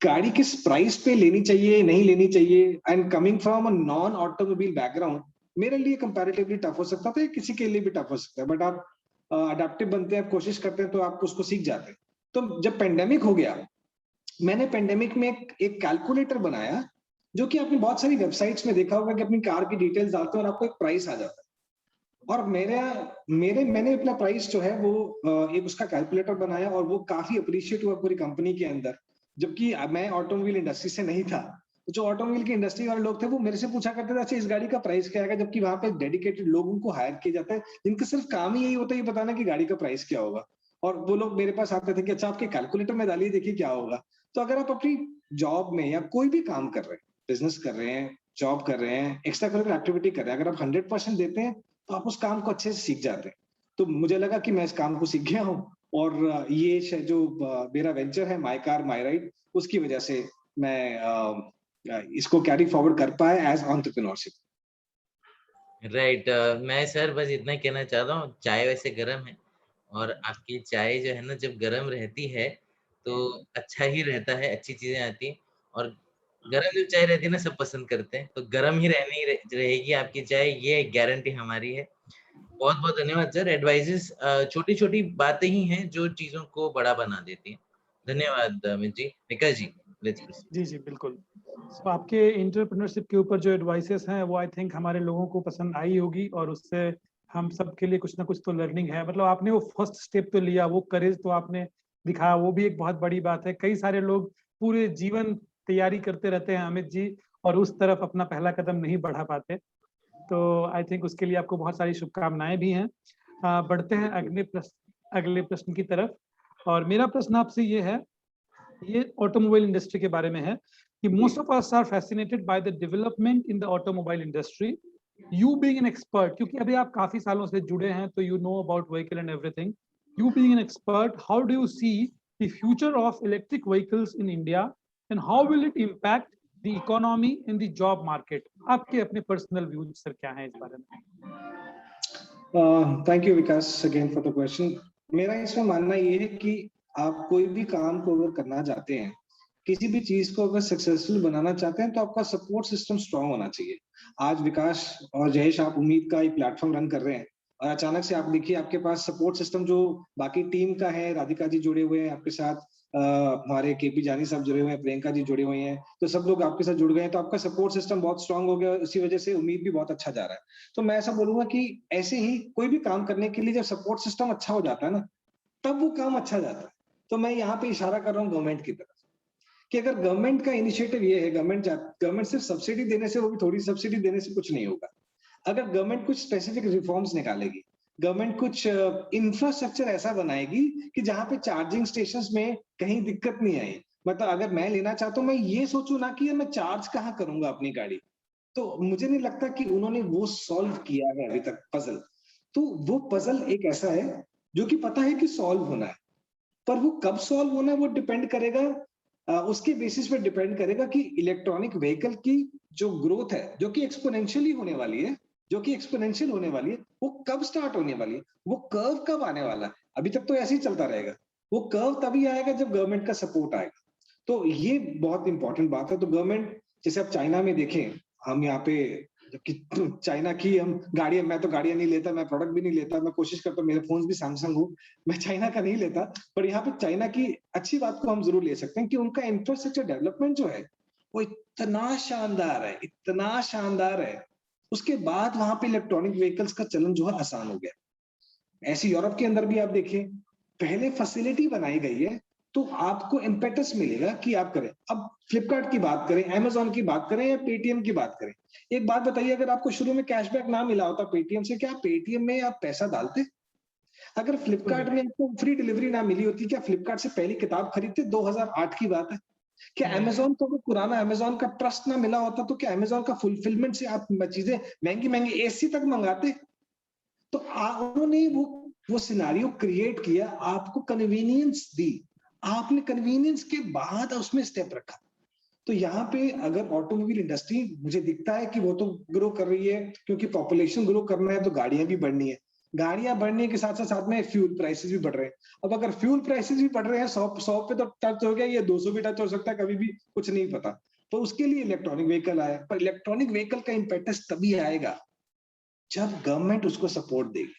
गाड़ी किस प्राइस पे लेनी चाहिए, नहीं लेनी चाहिए, and coming from a non automobile background, मेरे लिए कंपैरेटिवली टफ हो सकता था, किसी के लिए भी टफ हो सकता है। बट आप अडेप्टिव बनते हैं, कोशिश करते हैं, तो आप उसको सीख जाते हैं। तो जब पेंडेमिक हो गया, मैंने पेंडेमिक में एक कैलकुलेटर बनाया, जो कि आपने बहुत सारी वेबसाइट्स में देखा होगा कि अपनी कार की डिटेल्स डालते हैं और आपको एक प्राइस आ जाता है। और मैंने अपना प्राइस जो है वो एक उसका कैलकुलेटर बनाया और वो काफी अप्रिशिएट हुआ पूरी कंपनी के अंदर। जबकि मैं ऑटोमोबाइल इंडस्ट्री से नहीं था, तो जो ऑटोमोबाइल की इंडस्ट्री वाले लोग थे वो मेरे से पूछा करते थे, अच्छा इस गाड़ी का प्राइस क्या है? जबकि वहां पे डेडिकेटेड लोगों को हायर किया जाता है जिनका सिर्फ काम ही यही होता है ये बताना कि गाड़ी का प्राइस क्या होगा। और वो लोग मेरे पास आते थे कि अच्छा आपके कैलकुलेटर में डालिए, देखिए क्या होगा। तो अगर आप अपनी जॉब में या कोई भी काम कर रहे हैं, बिजनेस कर रहे हैं, जॉब कर रहे हैं, एक्स्ट्रा करिकुलर एक्टिविटी कर रहे हैं, अगर आप 100% देते हैं तो आप उस काम को अच्छे से सीख जाते हैं। तो मुझे लगा कि मैं इस काम को सीख गया हूँ, और ये जो मेरा वेंचर है माय कार माय राइड, उसकी वजह से मैं इसको कैरी फॉरवर्ड कर पाया एज एंटरप्रेन्योरशिप। राइट, मैं सर बस इतना ही कहना चाहता हूँ, चाय वैसे गर्म है, और आपकी चाय जो है ना जब गर्म रहती है तो अच्छा ही रहता है, अच्छी चीजें आती हैं। और गर्म जब चाय रहती है ना सब पसंद करते हैं, तो गर्म ही रहेगी आपकी चाय, ये गारंटी हमारी है। बहुत बहुत धन्यवाद सर। एडवाइजेस छोटी छोटी बातें ही हैं जो चीजों को बड़ा बना देती हैं। धन्यवाद अमित जी। विकास जी, लेट्स प्रोसीड। जी जी बिल्कुल। तो आपके इंटरप्रेन्योरशिप के ऊपर जो एडवाइसेस हैं वो आई थिंक हमारे लोगों को पसंद आई होगी, और उससे हम सब के लिए कुछ ना कुछ तो लर्निंग है। मतलब आपने वो फर्स्ट स्टेप तो लिया, वो करेज तो आपने दिखाया, वो भी एक बहुत बड़ी बात है। कई सारे लोग पूरे जीवन तैयारी करते रहते हैं अमित जी, और उस तरफ अपना पहला कदम नहीं बढ़ा पाते। तो आई थिंक उसके लिए आपको बहुत सारी शुभकामनाएं भी हैं। बढ़ते हैं अगले प्रश्न की तरफ। और मेरा प्रश्न आपसे ये है, ये ऑटोमोबाइल इंडस्ट्री के बारे में है कि most of us are fascinated by the development in the automobile industry. You being an expert, क्योंकि अभी आप काफी सालों से जुड़े हैं, तो you know about vehicle and everything. You being an expert, how do you see the future of electric vehicles in India and how will it impact the economy in the job market? आपके अपने personal views sir क्या हैं इस बारे में? Thank you Vikas again for the question. मेरा इसमें मानना ये है कि आप कोई भी काम को अगर करना चाहते हैं, किसी भी चीज को अगर सक्सेसफुल बनाना चाहते हैं, तो आपका सपोर्ट सिस्टम स्ट्रांग होना चाहिए। आज विकास और जयेश, आप उम्मीद का एक प्लेटफॉर्म रन कर रहे हैं और अचानक से आप देखिए आपके पास सपोर्ट सिस्टम जो बाकी टीम का है, राधिका जी जुड़े हुए हैं आपके साथ, हमारे केपी जानी साहब जुड़े हुए हैं, प्रियंका जी जुड़े हुए हैं, तो सब लोग आपके साथ जुड़ गए हैं, तो आपका सपोर्ट सिस्टम बहुत स्ट्रांग हो गया, उसी वजह से उम्मीद भी बहुत अच्छा जा रहा है। तो मैं ऐसा बोलूंगा कि ऐसे ही कोई भी काम करने के लिए जब सपोर्ट सिस्टम अच्छा हो जाता है ना, तब वो काम अच्छा जाता है। तो मैं यहाँ पे इशारा कर रहा हूँ गवर्नमेंट की तरफ कि अगर गवर्नमेंट का इनिशिएटिव ये है, गवर्नमेंट सिर्फ सब्सिडी देने से, वो भी थोड़ी सब्सिडी देने से कुछ नहीं होगा। अगर गवर्नमेंट कुछ स्पेसिफिक रिफॉर्म्स निकालेगी, गवर्नमेंट कुछ इंफ्रास्ट्रक्चर ऐसा बनाएगी कि जहां पे चार्जिंग स्टेशंस में कहीं दिक्कत नहीं आए। मतलब अगर मैं लेना चाहता हूँ, मैं ये सोचूं ना कि मैं चार्ज कहाँ करूंगा अपनी गाड़ी, तो मुझे नहीं लगता कि उन्होंने वो सॉल्व किया है अभी तक पजल। तो वो पजल एक ऐसा है जो कि पता है कि सॉल्व होना है, पर वो कब सॉल्व होना है वो डिपेंड करेगा, उसके बेसिस पे डिपेंड करेगा कि इलेक्ट्रॉनिक व्हीकल की जो ग्रोथ है, जो कि एक्सपोनेंशियली होने वाली है, जो कि एक्सपोनेंशियल होने वाली है, वो कब स्टार्ट होने वाली है, वो कर्व कब आने वाला है। अभी तक तो ऐसे ही चलता रहेगा, वो कर्व तभी आएगा जब गवर्नमेंट का सपोर्ट आएगा। तो ये बहुत इंपॉर्टेंट बात है। तो गवर्नमेंट, जैसे आप चाइना में देखें, हम यहाँ पे जबकि चाइना की हम गाड़ियां, मैं तो गाड़ियां नहीं लेता, मैं प्रोडक्ट भी नहीं लेता, मैं कोशिश करता हूँ, मेरे फोन भी सैमसंग हो, मैं चाइना का नहीं लेता, पर यहाँ पे चाइना की अच्छी बात को हम जरूर ले सकते हैं कि उनका इंफ्रास्ट्रक्चर डेवलपमेंट जो है वो इतना शानदार है, इतना शानदार है। उसके बाद वहां पे इलेक्ट्रॉनिक व्हीकल्स का चलन जो है आसान हो गया। ऐसे यूरोप के अंदर भी आप देखिए, पहले फैसिलिटी बनाई गई है तो आपको इम्पेटस मिलेगा कि आप करें। अब फ्लिपकार्ट की बात करें, अमेजोन की बात करें या पेटीएम की बात करें, एक बात बताइए, अगर आपको शुरू में कैशबैक ना मिला होता पेटीएम से, क्या पेटीएम में आप पैसा डालते? अगर फ्लिपकार्ट में आपको फ्री डिलीवरी ना मिली होती, क्या फ्लिपकार्ट से पहली किताब खरीदते? 2008 की बात है। क्या अमेजोन को वो पुराना अमेजोन का ट्रस्ट ना मिला होता, तो क्या अमेजोन का फुलफिलमेंट से आप चीजें महंगी महंगी एसी तक मंगाते? तो उन्होंने वो सिनारियो क्रिएट किया, आपको कन्वीनियंस दी, आपने कन्वीनियंस के बाद उसमें स्टेप रखा। तो यहाँ पे अगर ऑटोमोबाइल इंडस्ट्री, मुझे दिखता है कि वो तो ग्रो कर रही है, क्योंकि पॉपुलेशन ग्रो करना है तो गाड़ियां भी बढ़नी है, गाड़ियां बढ़ने के साथ साथ में फ्यूल प्राइसेस भी बढ़ रहे हैं। अब अगर फ्यूल प्राइसेस भी बढ़ रहे हैं, 100 पे तो टच हो गया, ये 200 भी टच हो सकता है कभी भी, कुछ नहीं पता। तो उसके लिए इलेक्ट्रॉनिक व्हीकल आया, पर इलेक्ट्रॉनिक व्हीकल का इम्पेटस तभी आएगा जब गवर्नमेंट उसको सपोर्ट देगी।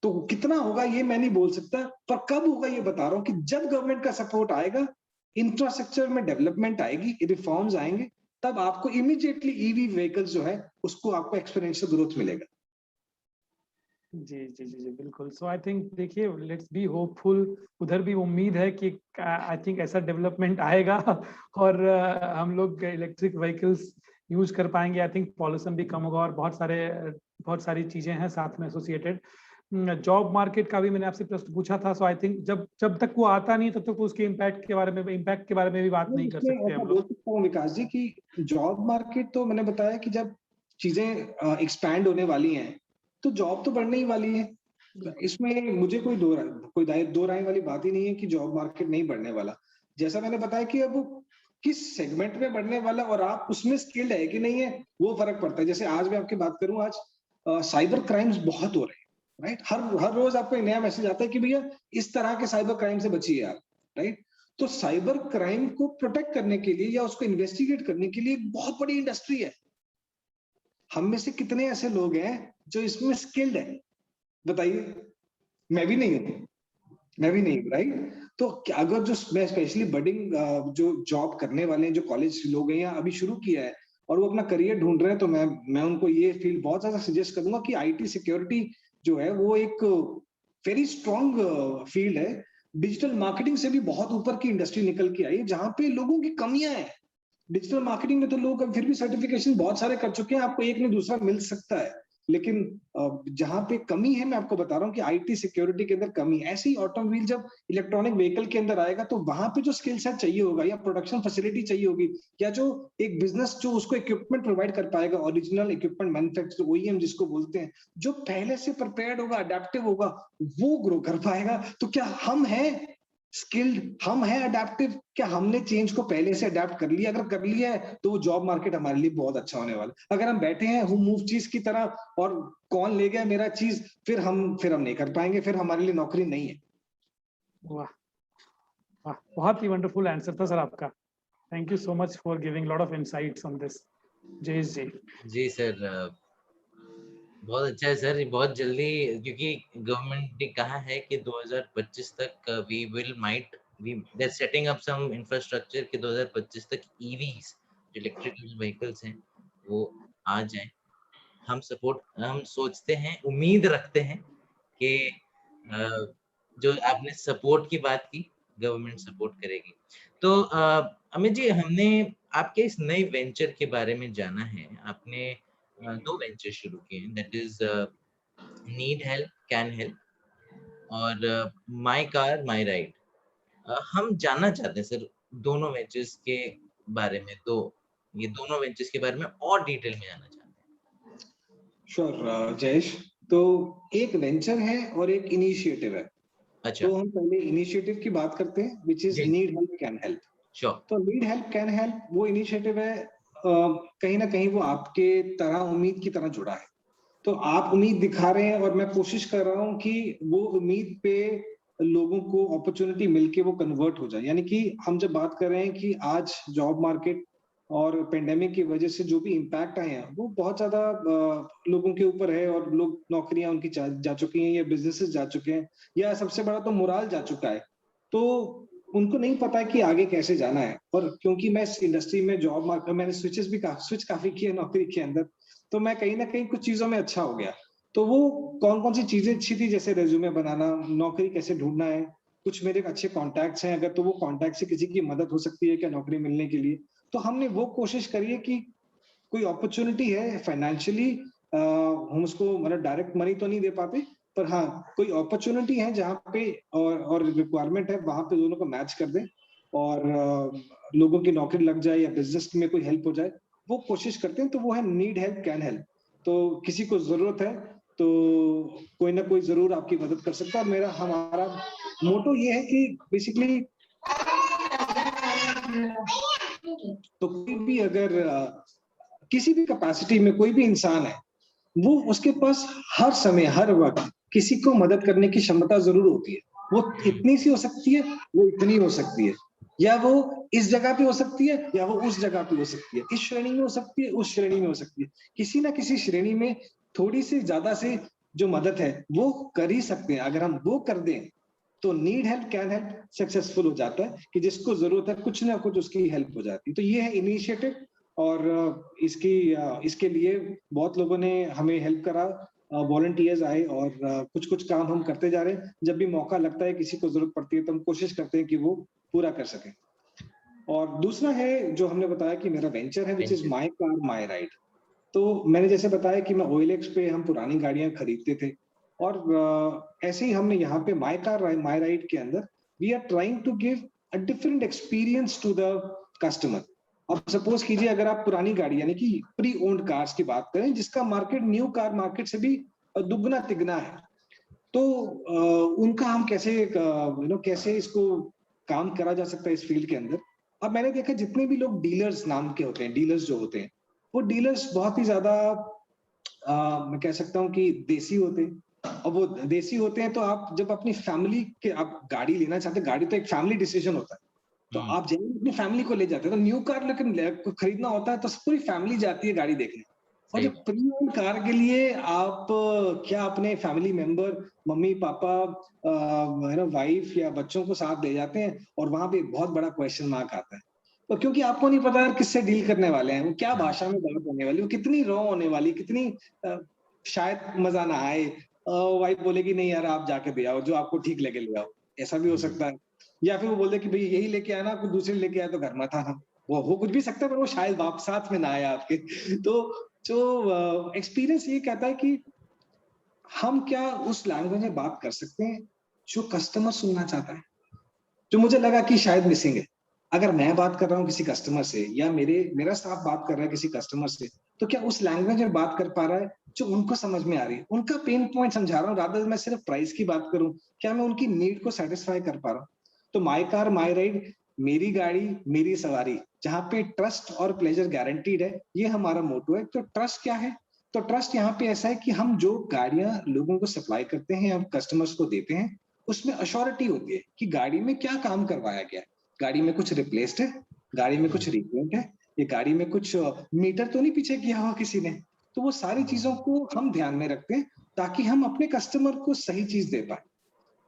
तो कितना होगा ये मैं नहीं बोल सकता, पर कब होगा ये बता रहा हूं कि जब गवर्नमेंट का सपोर्ट आएगा, इंफ्रास्ट्रक्चर में डेवलपमेंट आएगी, रिफॉर्म्स आएंगे, तब आपको इमीडिएटली ईवी व्हीकल्स जो है उसको आपको एक्सपोनेंशियल ग्रोथ मिलेगा। जी जी जी जी बिल्कुल। सो आई थिंक देखिए, लेट्स बी होपफुल, उधर भी उम्मीद है कि आई थिंक ऐसा डेवलपमेंट आएगा और हम लोग इलेक्ट्रिक व्हीकल्स यूज कर पाएंगे। आई थिंक पॉल्यूशन भी कम होगा और बहुत सारी चीजें हैं साथ में एसोसिएटेड। जॉब मार्केट का भी मैंने आपसे प्रश्न पूछा था। सो आई थिंक जब तक वो आता नहीं तब तक तो उसके इम्पैक्ट के बारे में भी बात नहीं कर सकते हम बोल लोग। सकता हूँ विकास जी कि जॉब मार्केट तो मैंने बताया कि जब चीजें एक्सपैंड होने वाली हैं तो जॉब तो बढ़ने ही वाली है। इसमें मुझे कोई दो राय वाली बात ही नहीं है कि जॉब मार्केट नहीं बढ़ने वाला। जैसा मैंने बताया कि अब किस सेगमेंट में बढ़ने वाला और आप उसमें स्किल्ड है कि नहीं है, वो फर्क पड़ता है। जैसे आज मैं आपकी बात करूं, आज साइबर क्राइम्स बहुत हो रहे हैं, राइट। हर रोज आपको एक नया मैसेज आता है कि भैया इस तरह के साइबर क्राइम से बचिए आप, राइट। तो साइबर क्राइम को प्रोटेक्ट करने के लिए या उसको इन्वेस्टिगेट करने के लिए एक बहुत बड़ी इंडस्ट्री है। हम में से कितने ऐसे लोग हैं जो इसमें स्किल्ड है, बताइए। मैं भी नहीं हूं, मैं भी नहीं हूं, राइट। तो अगर जो मैं स्पेशली बडिंग जो जॉब करने वाले हैं, जो कॉलेज लोग हैं या अभी शुरू किया है और वो अपना करियर ढूंढ रहे हैं, तो मैं उनको ये फील्ड बहुत ज्यादा सजेस्ट करूंगा कि आईटी सिक्योरिटी जो है वो एक वेरी स्ट्रॉन्ग फील्ड है डिजिटल मार्केटिंग से भी बहुत ऊपर की इंडस्ट्री निकल के आई है, जहां पे लोगों की कमियां हैं। डिजिटल मार्केटिंग में तो लोग अब फिर भी सर्टिफिकेशन बहुत सारे कर चुके हैं, आपको एक नहीं दूसरा मिल सकता है, लेकिन जहां पे कमी है, मैं आपको बता रहा हूँ कि आईटी सिक्योरिटी के अंदर कमी है। ऐसे ही ऑटोमोबाइल जब इलेक्ट्रॉनिक व्हीकल के अंदर आएगा, तो वहां पे जो स्किल सेट चाहिए होगा, या प्रोडक्शन फैसिलिटी चाहिए होगी, या जो एक बिजनेस जो उसको इक्विपमेंट प्रोवाइड कर पाएगा, ओरिजिनल इक्विपमेंट मैन्युफैक्चर, ओईएम जिसको बोलते हैं, जो पहले से प्रिपेयर्ड होगा, अडेप्टिव होगा, वो ग्रो कर पाएगा। तो क्या हम हैं स्किल्ड, हम हैं अडेप्टिव, क्या हमने चेंज को पहले से अडेप्ट कर लिया? अगर कर लिया है तो वो जॉब मार्केट हमारे लिए बहुत अच्छा होने वाला है। अगर हम बैठे हैं हु मूव चीज की तरह, और कौन ले गया मेरा चीज, फिर हम नहीं कर पाएंगे, फिर हमारे लिए नौकरी नहीं है। वाह वाह, बहुत ही वंडरफुल आंसर था सर आपका। Thank you so much for giving lot of insights on this. Jayesh ji. जी सर, बहुत अच्छा है सर, बहुत जल्दी, क्योंकि गवर्नमेंट ने कहा है कि 2025 तक we will might we they are setting up some infrastructure कि 2025 तक ईवीज, जो इलेक्ट्रिकल व्हीकल्स हैं, वो आ जाएं। हम सोचते हैं, उम्मीद रखते हैं कि जो आपने सपोर्ट की बात की, गवर्नमेंट सपोर्ट करेगी। तो अमित जी, हमने आपके इस नए वेंचर के बारे में जाना है। आपने 2 वेंचर शुरू किए हैं, that is need help can help और माय कार माय राइड। हम जानना चाहते हैं सर दोनों वेंचर्स के बारे में, ये दोनों वेंचर्स के बारे में और डिटेल में जानना चाहते हैं। श्योर जयेश, तो एक वेंचर है और एक इनिशिएटिव है। अच्छा, तो हम पहले इनिशिएटिव की बात करते हैं, विच इज जी, need help can help. Sure. तो नीड हेल्प कैन हेल्प वो इनिशिएटिव है, कहीं ना कहीं वो आपके तरह उम्मीद की तरह जुड़ा है। तो आप उम्मीद दिखा रहे हैं और मैं कोशिश कर रहा हूं कि वो उम्मीद पे लोगों को अपॉर्चुनिटी मिलके वो कन्वर्ट हो जाए। यानी कि हम जब बात कर रहे हैं कि आज जॉब मार्केट और पेंडेमिक की वजह से जो भी इम्पैक्ट आए हैं, वो बहुत ज्यादा लोगों के ऊपर है, और लोग नौकरियां उनकी जा चुकी हैं, या बिजनेसेस जा चुके हैं, या सबसे बड़ा तो मोराल जा चुका है। तो उनको नहीं पता है कि आगे कैसे जाना है। और क्योंकि मैं इस इंडस्ट्री में जॉब मार्केट, मैंने स्विच काफी किए नौकरी के अंदर, तो मैं कहीं ना कहीं कुछ चीजों में अच्छा हो गया। तो वो कौन कौन सी चीजें अच्छी थी, जैसे रेज्यूमे बनाना, नौकरी कैसे ढूंढना है, कुछ मेरे अच्छे कॉन्टैक्ट्स हैं, अगर तो वो कॉन्टैक्ट से किसी की मदद हो सकती है क्या नौकरी मिलने के लिए। तो हमने वो कोशिश करी है कि कोई अपॉर्चुनिटी है फाइनेंशियली, हम उसको मतलब डायरेक्ट मनी तो नहीं दे पाते, पर हाँ कोई अपॉर्चुनिटी है जहाँ पे और रिक्वायरमेंट है, वहां पे दोनों को मैच कर दें, और लोगों की नौकरी लग जाए या बिजनेस में कोई हेल्प हो जाए, वो कोशिश करते हैं। तो वो है नीड हेल्प कैन हेल्प। तो किसी को जरूरत है तो कोई ना कोई जरूर आपकी मदद कर सकता है। और हमारा मोटो ये है कि बेसिकली, तो कोई भी अगर किसी भी कैपेसिटी में कोई भी इंसान है, वो उसके पास हर समय हर वक्त किसी को मदद करने की क्षमता जरूर होती है। वो इतनी सी हो सकती है, वो इतनी हो सकती है, या वो इस जगह पे हो सकती है, या वो उस जगह पे हो सकती है, इस श्रेणी में हो सकती है, उस श्रेणी में हो सकती है। किसी ना किसी श्रेणी में थोड़ी सी ज्यादा से जो मदद है वो कर ही सकते हैं। अगर हम वो कर दें तो need help can help successful हो जाता है, कि जिसको जरूरत है कुछ ना कुछ उसकी हेल्प हो जाती है। तो ये है इनिशिएटिव, और इसके लिए बहुत लोगों ने हमें हेल्प करा, वॉलंटियर्स आए, और कुछ कुछ काम हम करते जा रहे हैं। जब भी मौका लगता है, किसी को जरूरत पड़ती है, तो हम कोशिश करते हैं कि वो पूरा कर सके। और दूसरा है जो हमने बताया कि मेरा वेंचर है, which is venture, my car my ride. तो मैंने जैसे बताया कि मैं OLX पे हम पुरानी गाड़ियां खरीदते थे, और ऐसे ही हमने यहाँ पे माई कार माई राइड के अंदर we are trying to give a different experience to the customer. अब सपोज कीजिए, अगर आप पुरानी गाड़ी यानी कि प्री ओन्ड कार्स की बात करें, जिसका मार्केट न्यू कार मार्केट से भी दुगना तिगना है, तो उनका हम कैसे कैसे इसको काम करा जा सकता है इस फील्ड के अंदर। अब मैंने देखा जितने भी लोग डीलर्स नाम के होते हैं, डीलर्स जो होते हैं, वो डीलर्स बहुत ही ज्यादा मैं कह सकता हूँ कि देसी होते हैं। और वो देसी होते हैं, तो आप जब अपनी फैमिली के आप गाड़ी लेना चाहते हैं, गाड़ी तो एक फैमिली डिसीजन होता है, तो आप जब अपनी फैमिली को ले जाते हैं, तो न्यू कार लेकिन खरीदना होता है तो पूरी फैमिली जाती है गाड़ी देखने। और जब प्री ओन्ड कार के लिए आप क्या अपने family member, mummy papa, wife या बच्चों को साथ ले जाते हैं, और वहां पे एक बहुत बड़ा क्वेश्चन मार्क आता है। तो क्योंकि आपको नहीं पता यार किससे डील करने वाले हैं, वो क्या भाषा में बात होने वाली, वो कितनी रॉ होने वाली, कितनी शायद मजा ना आए। वाइफ बोलेगी नहीं यार आप जाके दे आओ, जो आपको ठीक लगे ले आओ। ऐसा भी हो सकता है, या फिर वो बोल दे कि भाई यही लेके आया ना, कोई दूसरे लेके आया तो घर में था ना, वो हो कुछ भी सकता है, पर वो शायद वापस साथ में ना आया आपके। तो जो एक्सपीरियंस ये कहता है कि हम क्या उस लैंग्वेज में बात कर सकते हैं जो कस्टमर सुनना चाहता है, जो मुझे लगा कि शायद मिसिंग है। अगर मैं बात कर रहा हूँ किसी कस्टमर से, या मेरा स्टाफ बात कर रहा है किसी कस्टमर से, तो क्या उस लैंग्वेज में बात कर पा रहा है जो उनको समझ में आ रही है, उनका पेन पॉइंट समझा रहा हूँ, रादर मैं सिर्फ प्राइस की बात करूं, क्या मैं उनकी नीड को सेटिस्फाई कर पा रहा हूँ। तो माई कार माई राइड, मेरी गाड़ी मेरी सवारी, जहाँ पे ट्रस्ट और प्लेजर गारंटीड है, ये हमारा मोटो है। तो ट्रस्ट क्या है? तो ट्रस्ट यहाँ पे ऐसा है कि हम जो गाड़ियां लोगों को सप्लाई करते हैं, हम कस्टमर्स को देते हैं, उसमें अश्योरिटी होती है कि गाड़ी में क्या काम करवाया गया है, गाड़ी में कुछ रिप्लेस्ड है, गाड़ी में कुछ रिपेंट है, ये गाड़ी में कुछ मीटर तो नहीं पीछे किया हुआ किसी ने। तो वो सारी चीजों को हम ध्यान में रखते हैं ताकि हम अपने कस्टमर को सही चीज दे पाए।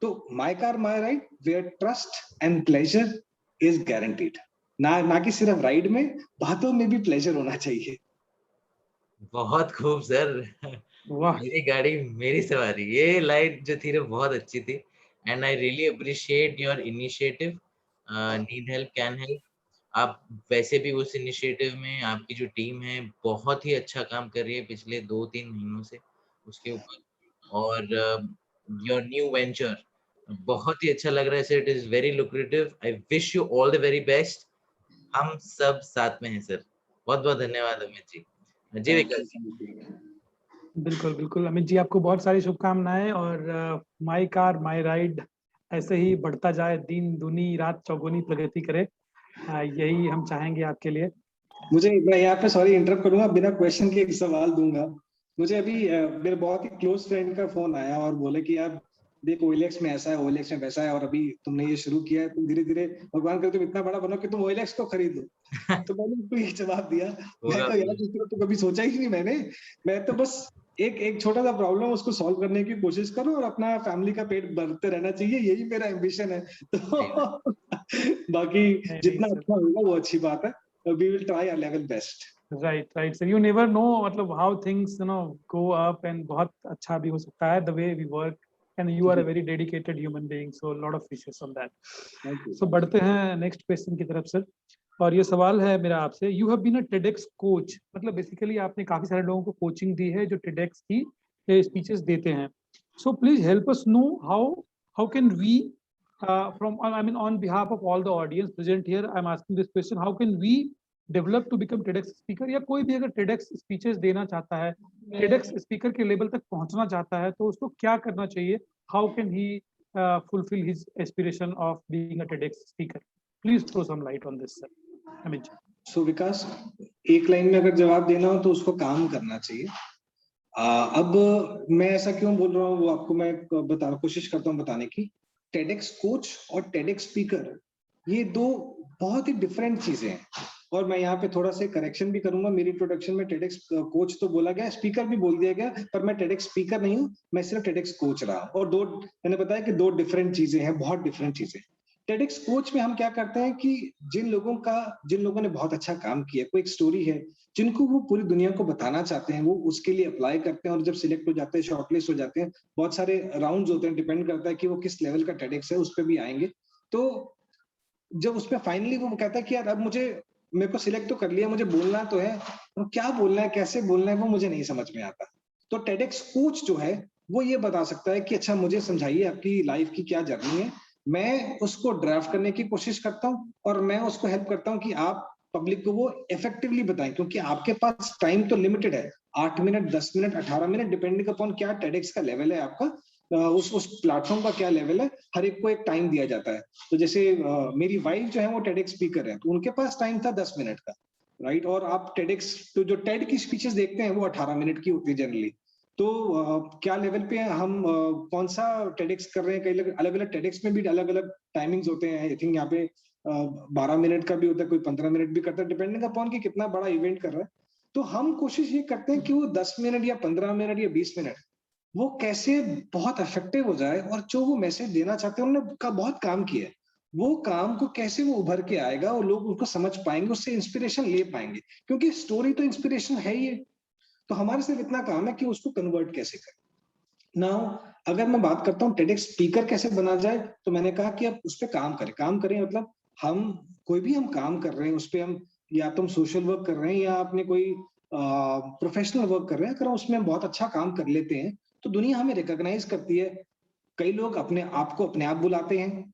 तो my car my ride, where trust and pleasure is guaranteed. ना कि सिर्फ राइड में, बातों में भी प्लेजर होना चाहिए। बहुत खूब सर। वाह, मेरी गाड़ी मेरी सवारी, ये लाइन जो थी ना बहुत अच्छी थी। And I really appreciate your initiative, need help can help. आप वैसे भी उस इनिशिएटिव में आपकी जो टीम है बहुत ही अच्छा काम कर रही है पिछले 2-3 महीनों से उसके ऊपर। और योर न्यू वेंचर बहुत ही अच्छा लग रहा है sir, it is very lucrative. I wish you all the very best. हम सब साथ में हैं सर। बहुत बहुत धन्यवाद अमित जी। जी विकास जी। बिल्कुल बिल्कुल अमित जी, आपको बहुत सारी शुभकामनाएं, और माई कार माई राइड ऐसे ही बढ़ता जाए, दिन दूनी रात चौगुनी प्रगति करे, यही हम चाहेंगे आपके लिए। मैं यहाँ पे सॉरी इंटरप्ट करूंगा, बिना क्वेश्चन के एक सवाल दूंगा। मुझे अभी मेरे बहुत ही क्लोज फ्रेंड का फोन आया और बोले कि यार देख, OLX में ऐसा है, OLX में वैसा है, और अभी तुमने ये शुरू किया है, तुम धीरे धीरे भगवान करे तुम इतना बड़ा बनो कि तुम OLX को खरीद लो। तो मैंने उनको ये जवाब दिया, मैं होगा तो यार इस तरह तो कभी सोचा ही नहीं मैंने। मैं तो बस एक छोटा सा प्रॉब्लम उसको सॉल्व करने की कोशिश करूं और अपना फैमिली का पेट भरते रहना चाहिए, यही मेरा एम्बिशन है। तो बाकी नहीं नहीं जितना सर, अच्छा होगा वो अच्छी बात है। We will try our level best. Right sir, you never know, मतलब how things go up, and बहुत अच्छा भी हो सकता है the way we work, and you are a very dedicated human being, so lot of wishes on that. Thank you. So बढ़ते हैं next question की तरफ सर, और ये सवाल है मेरा आपसे। You have been a TEDx coach, मतलब बेसिकली आपने काफी सारे लोगों को कोचिंग दी है जो TEDx की स्पीचेस देते हैं। So please help us know how can we from I mean on behalf of all the audience present here, I'm asking this question: how can we develop to become TEDx speaker? या कोई भी अगर TEDx speeches देना चाहता है, TEDx speaker के level तक पहुंचना चाहता है, तो उसको क्या करना चाहिए? How can he fulfill his aspiration of being a TEDx speaker? Please throw some light on this, sir. Amit ji. So विकास, एक लाइन में अगर जवाब देना हो तो उसको काम करना चाहिए। अब मैं ऐसा क्यों बोल रहा हूँ वो आपको मैं कोशिश करता हूँ बताने की। TEDx कोच और TEDx स्पीकर, ये दो बहुत ही डिफरेंट चीजें हैं। और मैं यहाँ पे थोड़ा सा करेक्शन भी करूंगा, मेरी इंट्रोडक्शन में TEDx कोच तो बोला गया, स्पीकर भी बोल दिया गया, पर मैं TEDx स्पीकर नहीं हूँ, मैं सिर्फ TEDx कोच रहा। और मैंने बताया कि दो डिफरेंट चीजें हैं, बहुत डिफरेंट चीजें। TEDx कोच में हम क्या करते हैं कि जिन लोगों ने बहुत अच्छा काम किया, कोई एक स्टोरी है जिनको वो पूरी दुनिया को बताना चाहते हैं, वो उसके लिए अप्लाई करते हैं, और जब सिलेक्ट हो जाते हैं, शॉर्टलिस्ट हो जाते हैं, बहुत सारे राउंड्स होते हैं, डिपेंड करता है कि वो किस लेवल का TEDx है, उस पर भी आएंगे। तो जब उसमें फाइनली वो कहता है कि यार अब मेरे को सिलेक्ट तो कर लिया, मुझे बोलना तो है, तो क्या बोलना है, कैसे बोलना है, वो मुझे नहीं समझ में आता। तो TEDx कोच जो है वो ये बता सकता है कि अच्छा मुझे समझाइए आपकी लाइफ की क्या जर्नी है, मैं उसको ड्राफ्ट करने की कोशिश करता हूँ, और मैं उसको हेल्प करता हूँ कि आप पब्लिक को वो इफेक्टिवली बताएं, क्योंकि आपके पास टाइम तो लिमिटेड है, 8 minute, 10 minute, 18 minute, depending upon क्या TEDx का लेवल है आपका, उस प्लेटफॉर्म का क्या लेवल है, हर एक को एक टाइम दिया जाता है। तो जैसे मेरी वाइफ जो है वो TEDx स्पीकर है, तो उनके पास टाइम था 10 मिनट का, राइट। और आप TEDx तो जो TED की स्पीचेस देखते हैं वो 18 मिनट की होती है जनरली। तो क्या लेवल पे हम कौन सा TEDx कर रहे हैं, कई अलग अलग TEDx में भी अलग अलग टाइमिंग्स होते हैं। आई थिंक यहाँ पे 12 मिनट का भी होता है, कोई 15 मिनट भी करता है, डिपेंडिंग अपॉन कि कितना बड़ा इवेंट कर रहा है। तो हम कोशिश ये करते हैं कि वो 10 मिनट या 15 मिनट या 20 मिनट वो कैसे बहुत इफेक्टिव हो जाए, और जो वो मैसेज देना चाहते हैं उन्होंने का बहुत काम किया है, वो काम को कैसे वो उभर के आएगा और लोग उनको समझ पाएंगे, उससे इंस्पिरेशन ले पाएंगे, क्योंकि स्टोरी तो इंस्पिरेशन है ही। तो हमारे सिर्फ इतना काम है कि उसको कन्वर्ट कैसे करें। नाउ अगर मैं बात करता हूँ TEDx स्पीकर कैसे बना जाए, तो मैंने कहा कि आप उस पर काम करें मतलब हम कोई भी हम काम कर रहे हैं उस पे, हम या तो हम सोशल वर्क कर रहे हैं या अपने कोई प्रोफेशनल वर्क कर रहे हैं, अगर हम उसमें बहुत अच्छा काम कर लेते हैं तो दुनिया हमें रिकॉग्नाइज करती है। कई लोग अपने आप को अपने आप बुलाते हैं,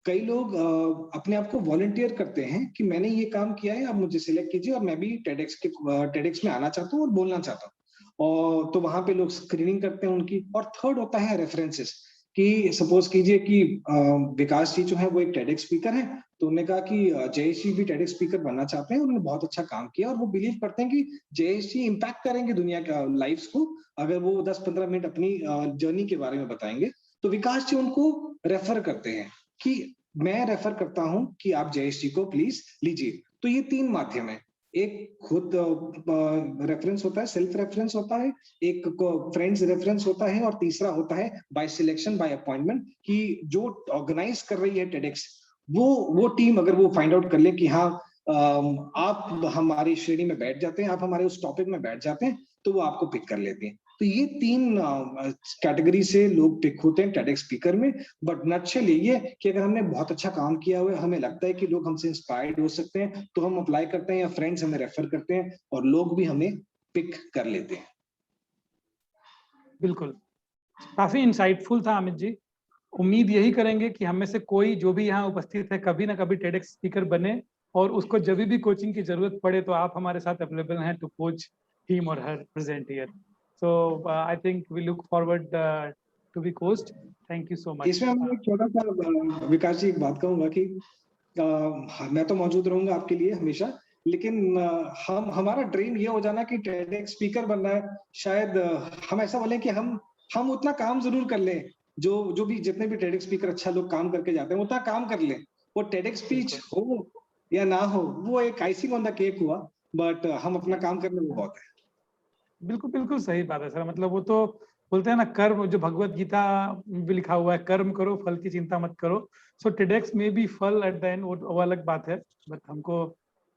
कई लोग अपने आप को वॉलंटियर करते हैं कि मैंने ये काम किया है, आप मुझे सिलेक्ट कीजिए और मैं भी TEDx में आना चाहता हूँ और बोलना चाहता हूँ। और तो वहां पे लोग स्क्रीनिंग करते हैं उनकी। और थर्ड होता है रेफरेंसेस, कि सपोज कीजिए कि विकास जी जो है वो एक TEDx स्पीकर है, तो उन्होंने कहा कि जयेश जी भी TEDx स्पीकर बनना चाहते हैं, उन्होंने बहुत अच्छा काम किया और वो बिलीव करते हैं कि जयेश जी इम्पैक्ट करेंगे दुनिया का लाइफ्स को, अगर वो 10-15 मिनट अपनी जर्नी के बारे में बताएंगे। तो विकास जी उनको रेफर करते हैं कि मैं रेफर करता हूं कि आप जयेश जी को प्लीज लीजिए। तो ये 3 माध्यम है, एक खुद रेफरेंस होता है, सेल्फ रेफरेंस होता है, एक फ्रेंड्स रेफरेंस होता है, और तीसरा होता है बाय सिलेक्शन बाय अपॉइंटमेंट, कि जो ऑर्गेनाइज कर रही है TEDx वो टीम अगर वो फाइंड आउट कर ले कि हाँ आप हमारी श्रेणी में बैठ जाते हैं, आप हमारे उस टॉपिक में बैठ जाते हैं, तो वो आपको पिक कर लेते हैं। तो ये 3 कैटेगरी से लोग पिक होते हैं TEDx स्पीकर में। बट नटशेल ये कि अगर हमने बहुत अच्छा काम किया हुआ है, हमें लगता है कि लोग हमसे इंस्पायर्ड हो सकते हैं, तो हम अप्लाई करते हैं या फ्रेंड्स हमें रेफर करते हैं और लोग भी हमें पिक कर लेते हैं। बिल्कुल, काफी इंसाइटफुल था अमित जी। उम्मीद यही करेंगे कि हम में से कोई जो भी यहाँ उपस्थित है कभी ना कभी TEDx स्पीकर बने, और उसको जब भी कोचिंग की जरूरत पड़े तो आप हमारे साथ अवेलेबल हैं टू कोच हिम और her present here. So I think we look forward to be coached. Thank you so much. इसमें मैं एक छोटा सा विकास जी एक बात कहूंगा कि मैं तो मौजूद रहूंगा आपके लिए हमेशा, लेकिन हम हमारा ड्रीम ये हो जाना कि TEDx स्पीकर बनना है। शायद हम ऐसा बोले कि हम उतना काम जरूर कर लें, जो भी जितने भी TEDx स्पीकर अच्छा लोग काम करके जाते हैं उतना काम कर लें। वो TEDx स्पीच हो या ना हो, वो एक आइसिंग ऑन द केक हुआ, बट हम अपना काम कर लें वो बहुत है। बिल्कुल बिल्कुल सही बात है सर। मतलब वो तो बोलते हैं ना, कर्म, जो भगवत गीता में भी लिखा हुआ है, कर्म करो फल की चिंता मत करो। सो TEDx में भी फल एट द एंड वो अलग बात है, बट हमको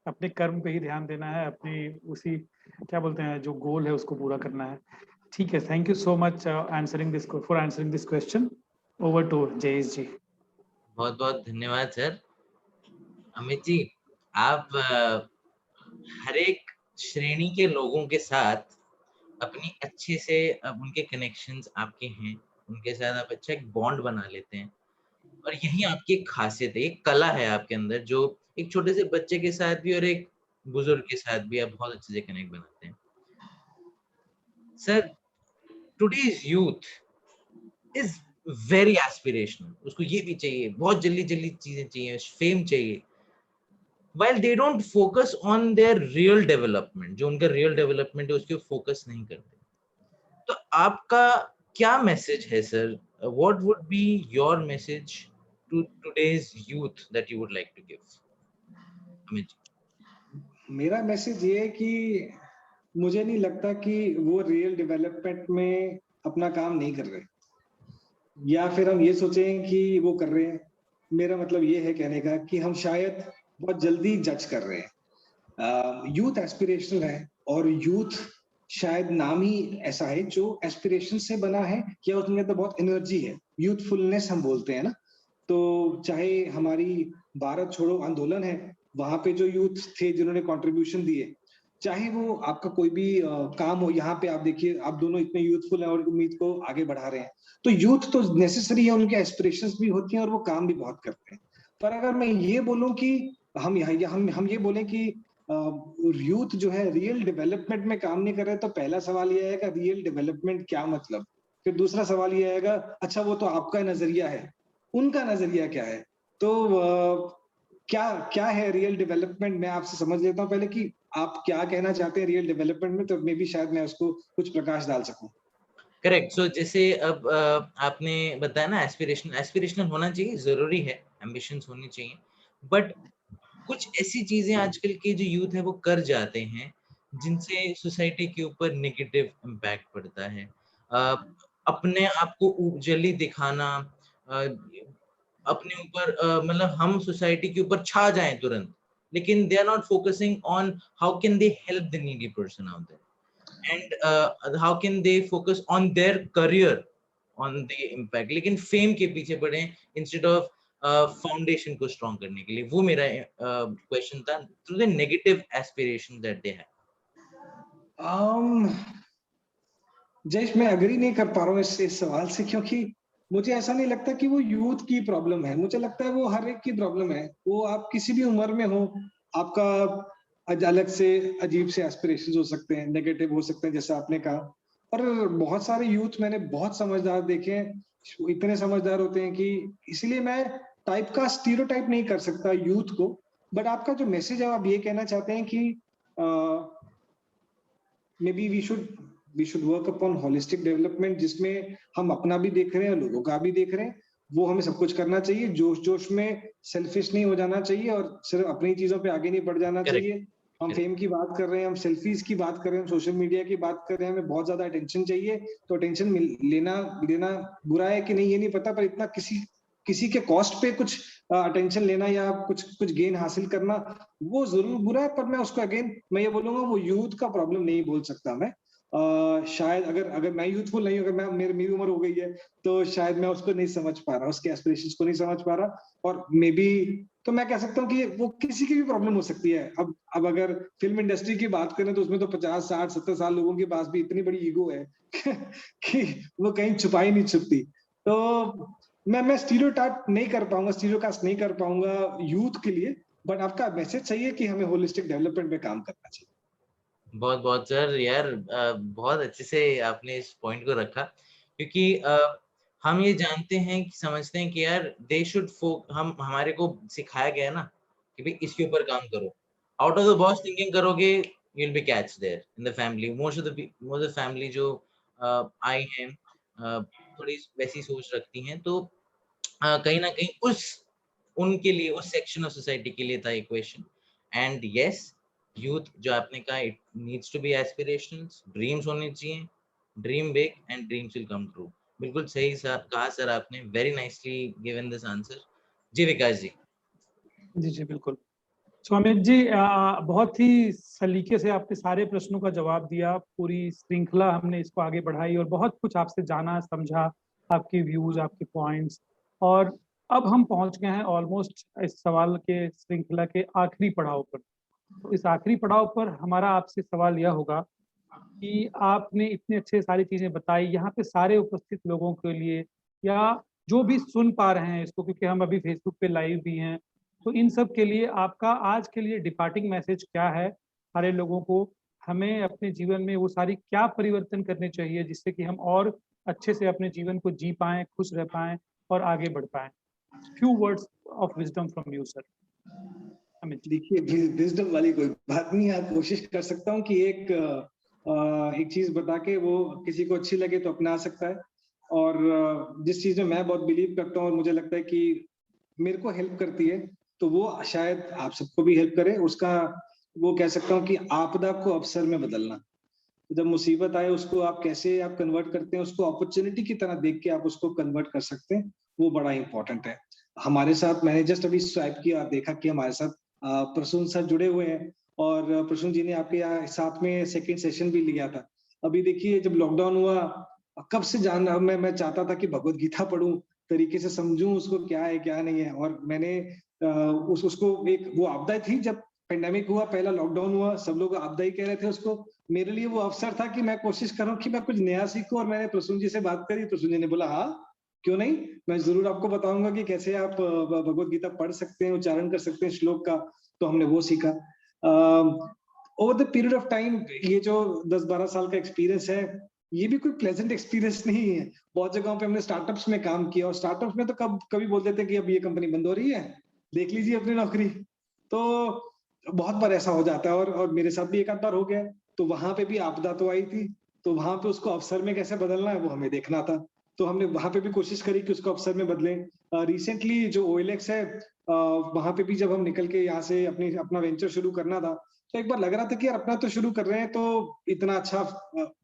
अपने कर्म पे ही ध्यान देना है, अपनी उसी क्या बोलते हैं जो गोल है उसको पूरा करना है। ठीक है, thank you so much answering this question. Over to Jayesh ji. बहुत बहुत धन्यवाद सर। अमित जी, आप हर एक श्रेणी के लोगों के साथ अपनी अच्छे से उनके कनेक्शंस आपके हैं, उनके साथ आप अच्छा एक बॉन्ड बना लेते हैं, और यही आपकी एक खासियत है, एक कला है आपके अंदर, जो एक छोटे से बच्चे के साथ भी और एक बुजुर्ग के साथ भी आप बहुत अच्छे से कनेक्ट बनाते हैं। Sir, today's youth is very aspirational, उसको ये भी चाहिए, बहुत जल्दी जल्दी चीजें चाहिए, फेम चाहिए, while they don't focus on their real development, जो उनका real development है उसके फोकस नहीं करते। तो आपका क्या मैसेज है sir? What would be your message to today's youth that you would like to give? Amit ji. मेरा मैसेज ये है कि मुझे नहीं लगता कि वो रियल डेवलपमेंट में अपना काम नहीं कर रहे, या फिर हम ये सोचें कि वो कर रहे हैं। मेरा मतलब ये है कहने का कि हम शायद बहुत जल्दी जज कर रहे हैं। यूथ एस्पिरेशनल है, और यूथ शायद नाम ही ऐसा है जो एस्पिरेशन से बना है, या उसमें तो बहुत एनर्जी है, यूथफुलनेस हम बोलते हैं ना। तो चाहे हमारी भारत छोड़ो आंदोलन है, वहां पे जो यूथ थे जिन्होंने कंट्रीब्यूशन दिए, चाहे वो आपका कोई भी काम हो, यहाँ पे आप देखिए आप दोनों इतने यूथफुल हैं और उम्मीद को आगे बढ़ा रहे हैं। तो यूथ तो नेसेसरी है, उनके एस्पिरेशंस भी होती हैं और वो काम भी बहुत करते हैं। पर अगर मैं ये बोलूं कि हम ये बोलें कि यूथ जो है रियल डेवलपमेंट में काम नहीं कर रहे, तो पहला सवाल ये आएगा रियल डेवलपमेंट क्या मतलब। फिर दूसरा सवाल ये आएगा, अच्छा वो तो आपका नजरिया है, उनका नजरिया क्या है। तो क्या क्या है रियल डेवलपमेंट, मैं आपसे समझ लेता हूँ पहले कि आप क्या कहना चाहते हैं रियल डेवलपमेंट में, तो मे बी शायद मैं उसको कुछ प्रकाश डाल सकूं। करेक्ट। सो जैसे अब आपने बताया ना, एस्पिरेशनल होना चाहिए, जरूरी है, एम्बिशंस होनी चाहिए, बट कुछ ऐसी चीजें आजकल के जो यूथ है वो कर जाते हैं जिनसे सोसाइटी के ऊपर नेगेटिव इम्पैक्ट पड़ता है। अपने आप को जल्दी दिखाना, अ, अपने ऊपर मतलब हम सोसाइटी के ऊपर छा जाएं तुरंत, लेकिन they are not focusing on how can they help the needy person out there, and how can they focus on their career on the impact, लेकिन फेम के पीछे पड़े इंस्टेड ऑफ फाउंडेशन को स्ट्रॉन्ग करने के लिए। वो मेरा क्वेश्चन था, through the negative aspirations that they have. Jayesh, मैं अग्री नहीं कर पा रहा हूँ इस सवाल से, क्योंकि मुझे ऐसा नहीं लगता कि वो यूथ की प्रॉब्लम है। मुझे लगता है वो हर एक की प्रॉब्लम है। वो आप किसी भी उम्र में हो, आपका अलग से अजीब से एस्पिरेशंस हो सकते हैं, नेगेटिव हो सकते हैं जैसा आपने कहा। पर बहुत सारे यूथ मैंने बहुत समझदार देखे हैं, वो इतने समझदार होते हैं कि, इसलिए मैं टाइप का स्टीरियोटाइप नहीं कर सकता यूथ को। बट आपका जो मैसेज है, आप ये कहना चाहते हैं कि maybe we should work upon holistic development, जिसमें हम अपना भी देख रहे हैं, लोगों का भी देख रहे हैं। वो हमें सब कुछ करना चाहिए, जोश जोश में सेल्फिश नहीं हो जाना चाहिए और सिर्फ अपनी चीजों पे आगे नहीं बढ़ जाना Correct. चाहिए। हम फेम की बात कर रहे हैं, हम सेल्फीज की बात कर रहे हैं, हम सोशल मीडिया की बात कर रहे हैं, हमें बहुत ज्यादा अटेंशन चाहिए। तो अटेंशन लेना बुरा है कि नहीं ये नहीं पता, पर इतना किसी के कॉस्ट पे कुछ अटेंशन लेना या कुछ गेन हासिल करना, वो जरूर बुरा है। पर मैं उसको अगेन मैं ये बोलूंगा, वो यूथ का प्रॉब्लम नहीं बोल सकता मैं। शायद अगर मैं यूथफुल नहीं, अगर मैं मेरी उम्र हो गई है, तो शायद मैं उसको नहीं समझ पा रहा, उसके एस्पिरेशंस को नहीं समझ पा रहा। और मे बी तो मैं कह सकता हूँ कि वो किसी की भी प्रॉब्लम हो सकती है। अब अगर फिल्म इंडस्ट्री की बात करें, तो उसमें तो 50, 60, 70 साल लोगों के पास भी इतनी बड़ी ईगो है कि वो कहीं छुपाई नहीं छुपती। तो मैं स्टीरियोटाइप नहीं कर पाऊंगा, स्टीरियोकास्ट नहीं कर पाऊंगा यूथ के लिए। बट आपका मैसेज सही है कि हमें होलिस्टिक डेवलपमेंट पे काम करना चाहिए। बहुत बहुत सर यार, बहुत अच्छे से आपने इस पॉइंट को रखा, क्योंकि हम ये जानते हैं कि समझते हैं कि यार दे शुड हम हमारे को सिखाया गया ना कि भाई इसके ऊपर काम करो। Out of the box thinking करोगे, you will be catch there in the family. Most of the family जो आई हैं, थोड़ी वैसी सोच रखती हैं। तो कहीं ना कहीं उनके लिए, उस सेक्शन ऑफ सोसाइटी के लिए था ये क्वेश्चन। एंड यस, यूथ जो आपने कहा, it needs to be aspirations, dreams होने चाहिए, dream big and dreams will come true. बिल्कुल सही सर कहा सर आपने, very nicely given this answer. जी विकास जी। जी बिल्कुल। अमित जी, बहुत ही सलीके से आपने सारे प्रश्नों का जवाब दिया। पूरी श्रृंखला हमने इसको आगे बढ़ाई और बहुत कुछ आपसे जाना, समझा, आपके व्यूज, आपके पॉइंट्स। और अब हम पहुंच गए हैं ऑलमोस्ट इस सवाल के श्रृंखला के आखिरी पड़ाव पर। तो इस आखिरी पड़ाव पर हमारा आपसे सवाल यह होगा कि आपने इतनी अच्छे सारी चीजें बताई यहाँ पे सारे उपस्थित लोगों के लिए, या जो भी सुन पा रहे हैं इसको, क्योंकि हम अभी फेसबुक पे लाइव भी हैं, तो इन सब के लिए आपका आज के लिए डिपार्टिंग मैसेज क्या है? सारे लोगों को हमें अपने जीवन में वो सारी क्या परिवर्तन करने चाहिए जिससे कि हम और अच्छे से अपने जीवन को जी पाएं, खुश रह पाएं और आगे बढ़ पाएं? Few words of wisdom from you sir. देखिए, विजडम वाली कोई बात नहीं है। कोशिश कर सकता हूँ कि एक चीज बता के वो किसी को अच्छी लगे तो अपना सकता है। और जिस चीज में मैं बहुत बिलीव करता हूँ और मुझे लगता है कि मेरे को हेल्प करती है, तो वो शायद आप सबको भी हेल्प करे। उसका वो कह सकता हूँ कि आपदा को अवसर में बदलना। जब मुसीबत आए, उसको आप कैसे आप कन्वर्ट करते हैं, उसको अपॉर्चुनिटी की तरह देख के आप उसको कन्वर्ट कर सकते हैं, वो बड़ा इंपॉर्टेंट है। हमारे साथ मैंने जस्ट अभी स्वाइप किया, देखा कि हमारे साथ प्रसून सर जुड़े हुए हैं। और प्रसून जी ने आपके यहाँ साथ में सेकंड सेशन भी लिया था। अभी देखिए, जब लॉकडाउन हुआ, कब से जानना मैं चाहता था कि भगवत गीता पढ़ूं, तरीके से समझूं उसको क्या है क्या नहीं है। और मैंने उसको एक वो आपदा थी जब पेंडेमिक हुआ, पहला लॉकडाउन हुआ, सब लोग आपदा ही कह रहे थे उसको। मेरे लिए वो अवसर था कि मैं कोशिश करूं कि मैं कुछ नया सीखूं। और मैंने प्रसून जी से बात करी, प्रसून जी ने बोला हाँ क्यों नहीं, मैं जरूर आपको बताऊंगा कि कैसे आप भगवत गीता पढ़ सकते हैं, उच्चारण कर सकते हैं श्लोक का। तो हमने वो सीखा। Over the period of time, ये जो 10-12 साल का एक्सपीरियंस है, ये भी कोई प्लेजेंट एक्सपीरियंस नहीं है। बहुत जगहों पे हमने स्टार्टअप्स में काम किया, और स्टार्टअप्स में तो कभी बोल देते कि अब ये कंपनी बंद हो रही है, देख लीजिए अपनी नौकरी। तो बहुत बार ऐसा हो जाता है, और मेरे साथ भी एक आध बार हो गया। तो वहां पे भी आपदा तो आई थी, तो वहां पे उसको अवसर में कैसे बदलना है वो हमें देखना था। तो हमने वहां पे भी कोशिश करी कि उसको अवसर में बदलें। रिसेंटली जो OLX है, वहां पे भी जब हम निकल के यहाँ से अपना वेंचर शुरू करना था, तो एक बार लग रहा था कि यार अपना तो शुरू कर रहे हैं, तो इतना अच्छा,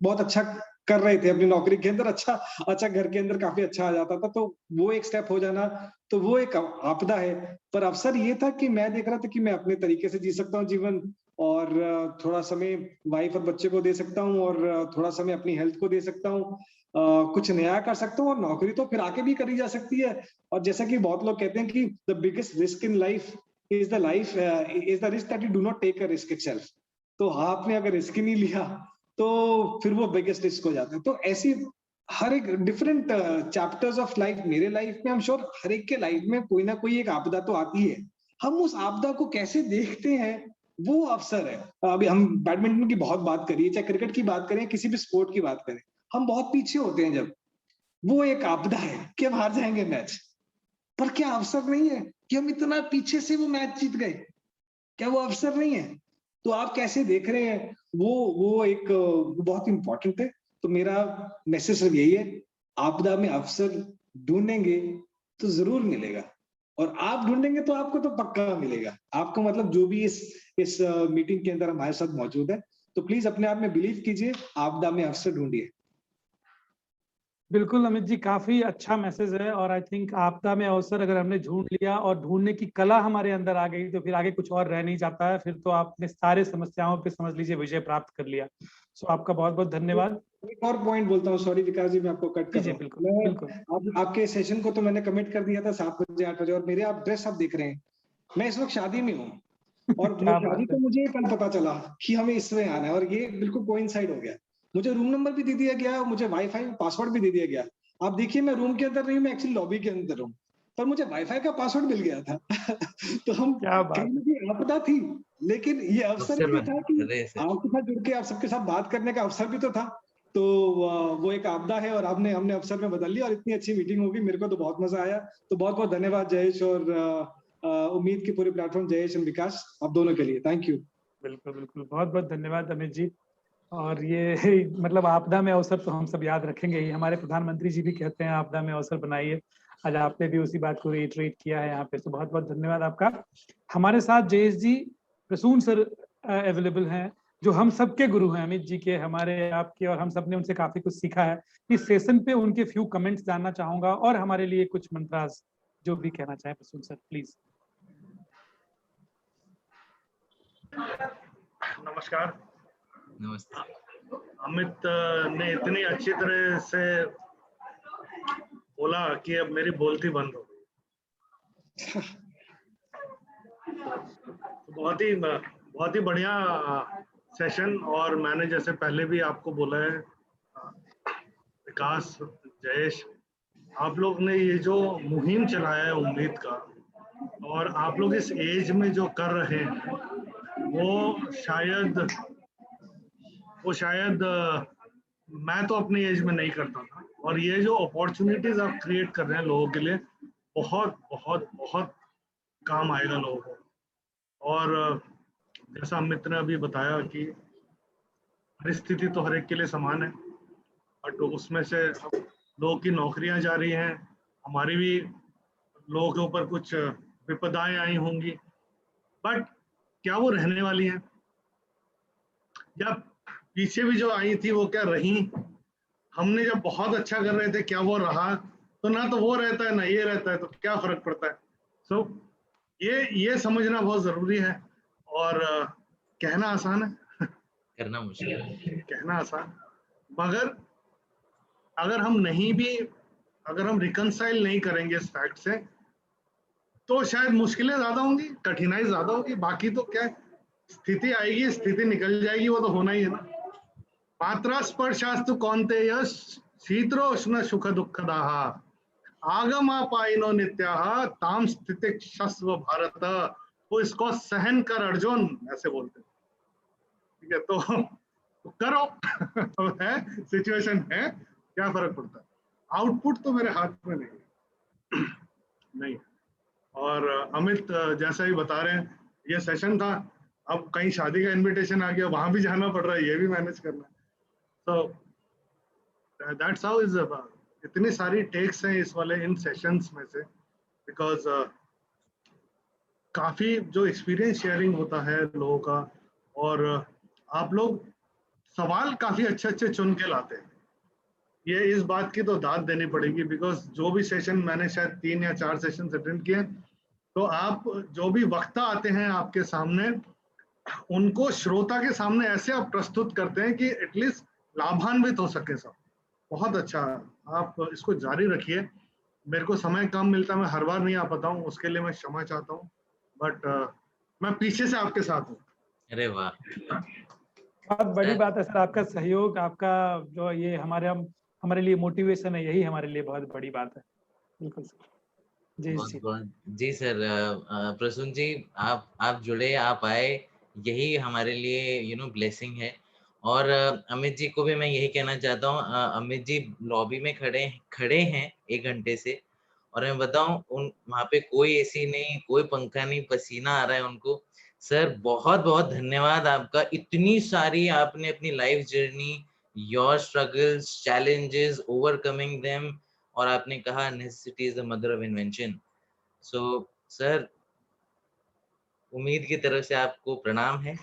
बहुत अच्छा कर रहे थे अपनी नौकरी के अंदर, अच्छा घर के अंदर काफी अच्छा आ जाता था। तो वो एक स्टेप हो जाना, तो वो एक आपदा है। पर अवसर ये था कि मैं देख रहा था कि मैं अपने तरीके से जी सकता हूँ जीवन, और थोड़ा समय वाइफ और बच्चे को दे सकता हूँ और थोड़ा समय अपनी हेल्थ को दे सकता हूँ, कुछ नया कर सकता हूँ। और नौकरी तो फिर आके भी करी जा सकती है। और जैसा कि बहुत लोग कहते हैं कि the biggest risk in life is the risk that you do not take a risk itself. तो आपने अगर रिस्क ही नहीं लिया तो फिर वो बिगेस्ट रिस्क हो जाता है। तो ऐसी हर एक डिफरेंट चैप्टर्स ऑफ लाइफ, मेरे लाइफ में, हम श्योर हर एक के लाइफ में कोई ना कोई एक आपदा तो आती है। हम उस आपदा को कैसे देखते हैं वो अवसर है। अभी हम बैडमिंटन की बहुत बात करिए, चाहे क्रिकेट की बात करें, किसी भी स्पोर्ट की बात करें, हम बहुत पीछे होते हैं जब, वो एक आपदा है कि हम हार जाएंगे मैच। पर क्या अवसर नहीं है कि हम इतना पीछे से वो मैच जीत गए? क्या वो अवसर नहीं है? तो आप कैसे देख रहे हैं वो एक बहुत इंपॉर्टेंट है। तो मेरा मैसेज सिर्फ यही है, आपदा में अवसर ढूंढेंगे तो जरूर मिलेगा, और आप ढूंढेंगे तो आपको तो पक्का मिलेगा। आपको मतलब जो भी इस मीटिंग के अंदर हमारे साथ मौजूद है, तो प्लीज अपने आप में बिलीव कीजिए, आपदा में अवसर ढूंढिए। बिल्कुल अमित जी, काफी अच्छा मैसेज है। और आई थिंक आपदा में अवसर अगर हमने ढूंढ लिया और ढूंढने की कला हमारे अंदर आ गई तो फिर आगे कुछ और रह नहीं जाता है। फिर तो आपने सारे समस्याओं पे समझ लीजिए विजय प्राप्त कर लिया। सो आपका बहुत बहुत धन्यवाद। एक और पॉइंट बोलता हूँ, सॉरी विकास जी, मैं आपको कट कर जी रहा हूँ। बिल्कुल मैं बिल्कुल। आपके सेशन को तो मैंने कमिट कर दिया था 7 बजे 8 बजे, और मेरे आप ड्रेस आप देख रहे हैं, मैं इस वक्त शादी में हूँ। और क्या शादी बात है। को मुझे कल पता चला कि हमें इसमें आना है, और ये बिल्कुल कोइंसाइड हो गया। मुझे रूम नंबर भी दे दिया गया, मुझे वाईफाई पासवर्ड भी दे दिया गया। आप देखिए, मैं रूम के अंदर नहीं, मैं एक्चुअली लॉबी के अंदर हूँ, पर मुझे वाईफाई का पासवर्ड मिल गया था। तो हम क्या बात कहीं है। ना कहीं आपदा थी, लेकिन ये अवसर अवसर भी बन था कि रहे सर। आपके साथ जुड़ के आप सबके साथ बात करने का अवसर भी तो था। तो वो एक आपदा है और हमने अवसर में बदल लिया, और इतनी अच्छी मीटिंग होगी, मेरे को तो बहुत मजा आया। तो बहुत बहुत धन्यवाद जयेश और उम्मीद की पूरे प्लेटफॉर्म, जयेश और विकास, आप दोनों के लिए थैंक यू। बिल्कुल बिल्कुल, बहुत बहुत धन्यवाद अमित जी। और ये मतलब आपदा में अवसर तो हम सब याद रखेंगे ही। हमारे प्रधानमंत्री जी भी कहते हैं आपदा में अवसर बनाइए। आज आपने भी उसी बात को रिट्रीट किया है यहाँ पे, तो बहुत बहुत धन्यवाद आपका। हमारे साथ जयेश जी प्रसून सर अवेलेबल हैं, जो हम सबके गुरु हैं, अमित जी के, हमारे, आपके, और हम सब ने उनसे काफी कुछ सीखा है। इस सेशन पे उनके फ्यू कमेंट्स जानना चाहूंगा और हमारे लिए कुछ मंत्रास जो भी कहना चाहें प्रसून सर, प्लीज। नमस्कार। नमस्ते। अमित ने इतनी अच्छी तरह से बोला कि अब मेरी बोलती बंद हो गई। बहुत ही बढ़िया सेशन। और मैंने जैसे पहले भी आपको बोला है, विकास, जयेश, आप लोग ने ये जो मुहिम चलाया है उम्मीद का, और आप लोग इस एज में जो कर रहे हैं वो शायद मैं तो अपनी एज में नहीं करता था। और ये जो अपॉर्चुनिटीज आप क्रिएट कर रहे हैं लोगों के लिए, बहुत बहुत बहुत काम आएगा लोगों को। और जैसा अमित ने अभी बताया कि परिस्थिति तो हर एक के लिए समान है, बट उसमें से लोगों की नौकरियां जा रही हैं, हमारी भी लोगों के ऊपर कुछ विपदाएं आई होंगी, बट क्या वो रहने वाली हैं? या पीछे भी जो आई थी वो क्या रही? हमने जब बहुत अच्छा कर रहे थे क्या वो रहा? तो ना तो वो रहता है ना ये रहता है, तो क्या फर्क पड़ता है? सो ये समझना बहुत जरूरी है। और कहना आसान है, करना मुश्किल है। कहना आसान, मगर अगर हम रिकंसाइल नहीं करेंगे इस फैक्ट से, तो शायद मुश्किलें ज्यादा होंगी, कठिनाई ज्यादा होगी। बाकी तो क्या है, स्थिति आएगी, स्थिति निकल जाएगी, वो तो होना ही है ना। मात्रा स्पर्शास्तु कौन्तेय शीतोष्ण सुख दुःखदाः आगमापायिनो नित्याः ताम स्थितिक्षस्व भारत। वो इसको सहन कर अर्जुन, ऐसे बोलते हैं। ठीक है, तो करो। है, सिचुएशन है, क्या फर्क पड़ता है? आउटपुट तो मेरे हाथ में नहीं नहीं। और अमित जैसा ही बता रहे हैं, ये सेशन था, अब कहीं शादी का इनविटेशन आ गया, वहां भी जाना पड़ रहा है, ये भी मैनेज करना है। तो दैट्स हाउ इज। इतनी सारी टेक्स हैं इस वाले इन सेशंस में से, बिकॉज काफी जो एक्सपीरियंस शेयरिंग होता है लोगों का, और आप लोग सवाल काफी अच्छे अच्छे चुन के लाते हैं। ये इस बात की तो दाद देनी पड़ेगी, बिकॉज जो भी सेशन मैंने शायद 3 या 4 सेशन अटेंड किए, तो आप जो भी वक्ता आते हैं आपके सामने, उनको श्रोता के सामने ऐसे आप प्रस्तुत करते हैं कि एटलीस्ट लाभान्वित हो सके सब। बहुत अच्छा, आप इसको जारी रखिए। मेरे को समय कम मिलता, मैं हर बार नहीं आ पाता हूँ, उसके लिए मैं क्षमा चाहता हूँ, बट मैं पीछे से आपके साथ हूँ। अरे वाह बहुत बड़ी सर, बात है सर, आपका सहयोग, आपका जो ये हमारे लिए मोटिवेशन है, यही हमारे लिए बहुत बड़ी बात है। बिल्कुल सर। जी बहुत जी। बहुत जी सर। प्रसून जी, आप जुड़े, आप आए, यही हमारे लिए ब्लेसिंग है। और अमित जी को भी मैं यही कहना चाहता हूँ। अमित जी लॉबी में खड़े हैं 1 घंटे से, और मैं बताऊं उन वहां पे कोई एसी नहीं, कोई पंखा नहीं, पसीना आ रहा है उनको। सर बहुत बहुत धन्यवाद आपका। इतनी सारी आपने अपनी life journey, your struggles, challenges, overcoming them, और आपने कहा necessity is the mother of invention. So sir, उम्मीद की तरफ से आपको प्रणाम है।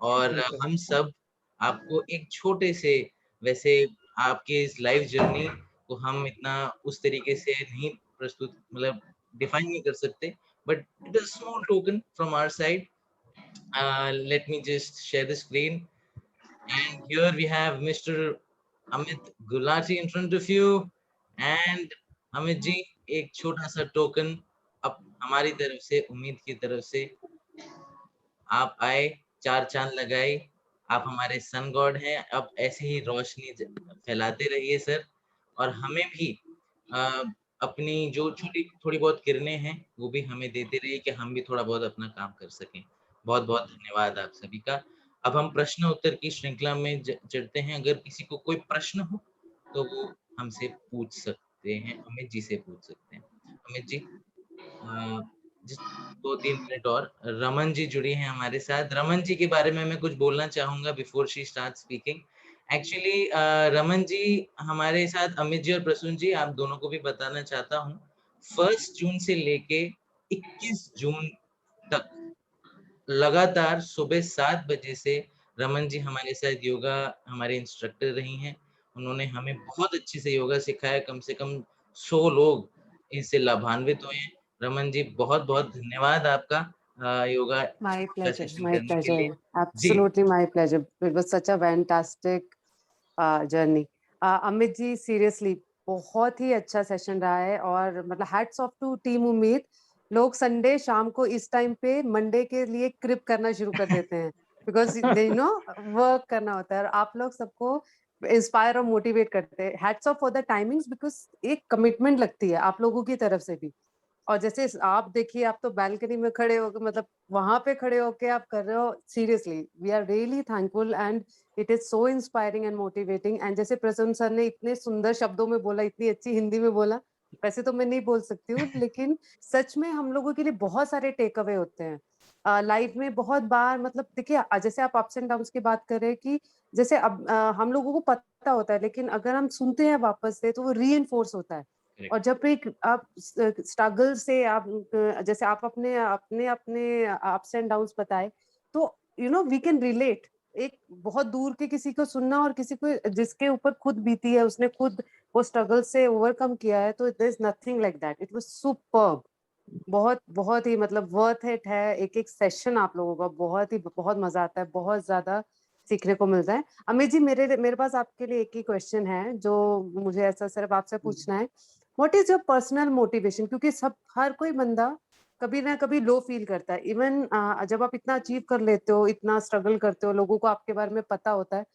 और बिल्कुल। हम सब आपको एक छोटे से, वैसे आपके इस लाइफ जर्नी को हम इतना उस तरीके से नहीं प्रस्तुत, मतलब डिफाइन नहीं कर सकते, but it is small token from our side. Let me just share the screen, and here we have Mr. Amit Gulati in front of you, and Amit जी, एक छोटा सा टोकन अब हमारी तरफ से, उम्मीद की तरफ से। आप आए, 4 चांद लगाए, आप हमारे सन गॉड हैं। अब ऐसे ही रोशनी फैलाते रहिए सर, और हमें भी अ, अपनी जो थोड़ी बहुत किरणें हैं वो भी हमें देते रहिए कि हम भी थोड़ा बहुत अपना काम कर सकें। बहुत बहुत धन्यवाद आप सभी का। अब हम प्रश्न उत्तर की श्रृंखला में चढ़ते हैं। अगर किसी को कोई प्रश्न हो तो वो हमसे पूछ सकते हैं, अमित जी से पूछ सकते हैं। अमित जी, जिस 2-3 मिनट और, रमन जी जुड़ी हैं हमारे साथ। रमन जी के बारे में मैं कुछ बोलना चाहूंगा before she start speaking. Actually Raman ji हमारे साथ, अमित जी और प्रसून जी, आप दोनों को भी बताना चाहता हूँ, 1 जून से लेके 21 जून तक लगातार सुबह 7 बजे से रमन जी हमारे साथ योगा, हमारे इंस्ट्रक्टर रही हैं। उन्होंने हमें बहुत अच्छे से योगा सिखाया। कम से कम 100 लोग इससे लाभान्वित हुए हैं। रमन जी बहुत बहुत धन्यवाद आपका योगा My का pleasure, सेशन my करने के लिए। pleasure. जी Absolutely my pleasure. It was such a fantastic journey. Amit ji, seriously बहुत ही अच्छा सेशन रहा है, और मतलब हैट्स ऑफ टू टीम उम्मीद। लोग संडे शाम को इस टाइम पे मंडे के लिए क्रिप करना शुरू कर देते हैं, बिकॉज दे नो वर्क करना होता है, और आप लोग सबको इंस्पायर और मोटिवेट करते हैं। Hats off for the timings, because एक कमिटमेंट लगती है आप लोगों की तरफ से भी। और जैसे आप देखिए, आप तो बालकनी में खड़े होकर, मतलब वहां पे खड़े होके आप कर रहे हो। Seriously we are really thankful, and it is so inspiring and motivating. And जैसे प्रसन्न सर ने इतने सुंदर शब्दों में बोला, इतनी अच्छी हिंदी में बोला, वैसे तो मैं नहीं बोल सकती हूँ, लेकिन सच में हम लोगों के लिए बहुत सारे टेक अवे होते हैं लाइफ में। बहुत बार मतलब देखिए, जैसे आप अप्स एंड डाउन्स की बात कर रहे हैं कि जैसे अब हम लोगों को पता होता है, लेकिन अगर हम सुनते हैं वापस से तो वो री एनफोर्स होता है। और जब एक आप स्ट्रगल से आप जैसे आप अपने अपने अपने अप्स एंड डाउन्स बताए, तो you know we can relate. एक बहुत दूर के किसी को सुनना, और किसी को जिसके ऊपर खुद बीती है, उसने खुद वो स्ट्रगल से ओवरकम किया है, तो there is nothing like that. It was superb. बहुत बहुत ही मतलब वर्थ इट है। एक एक सेशन आप लोगों का बहुत मजा आता है, बहुत ज्यादा सीखने को मिलता है। अमित जी, मेरे पास आपके लिए एक ही क्वेश्चन है जो मुझे ऐसा सिर्फ आपसे पूछना है। What is your personal motivation? क्योंकि हर कोई बंदा कभी ना कभी लो फील करता है। इवन जब आप इतना अचीव कर लेते हो, इतना स्ट्रगल करते हो, लोगों को आपके बारे में पता होता है,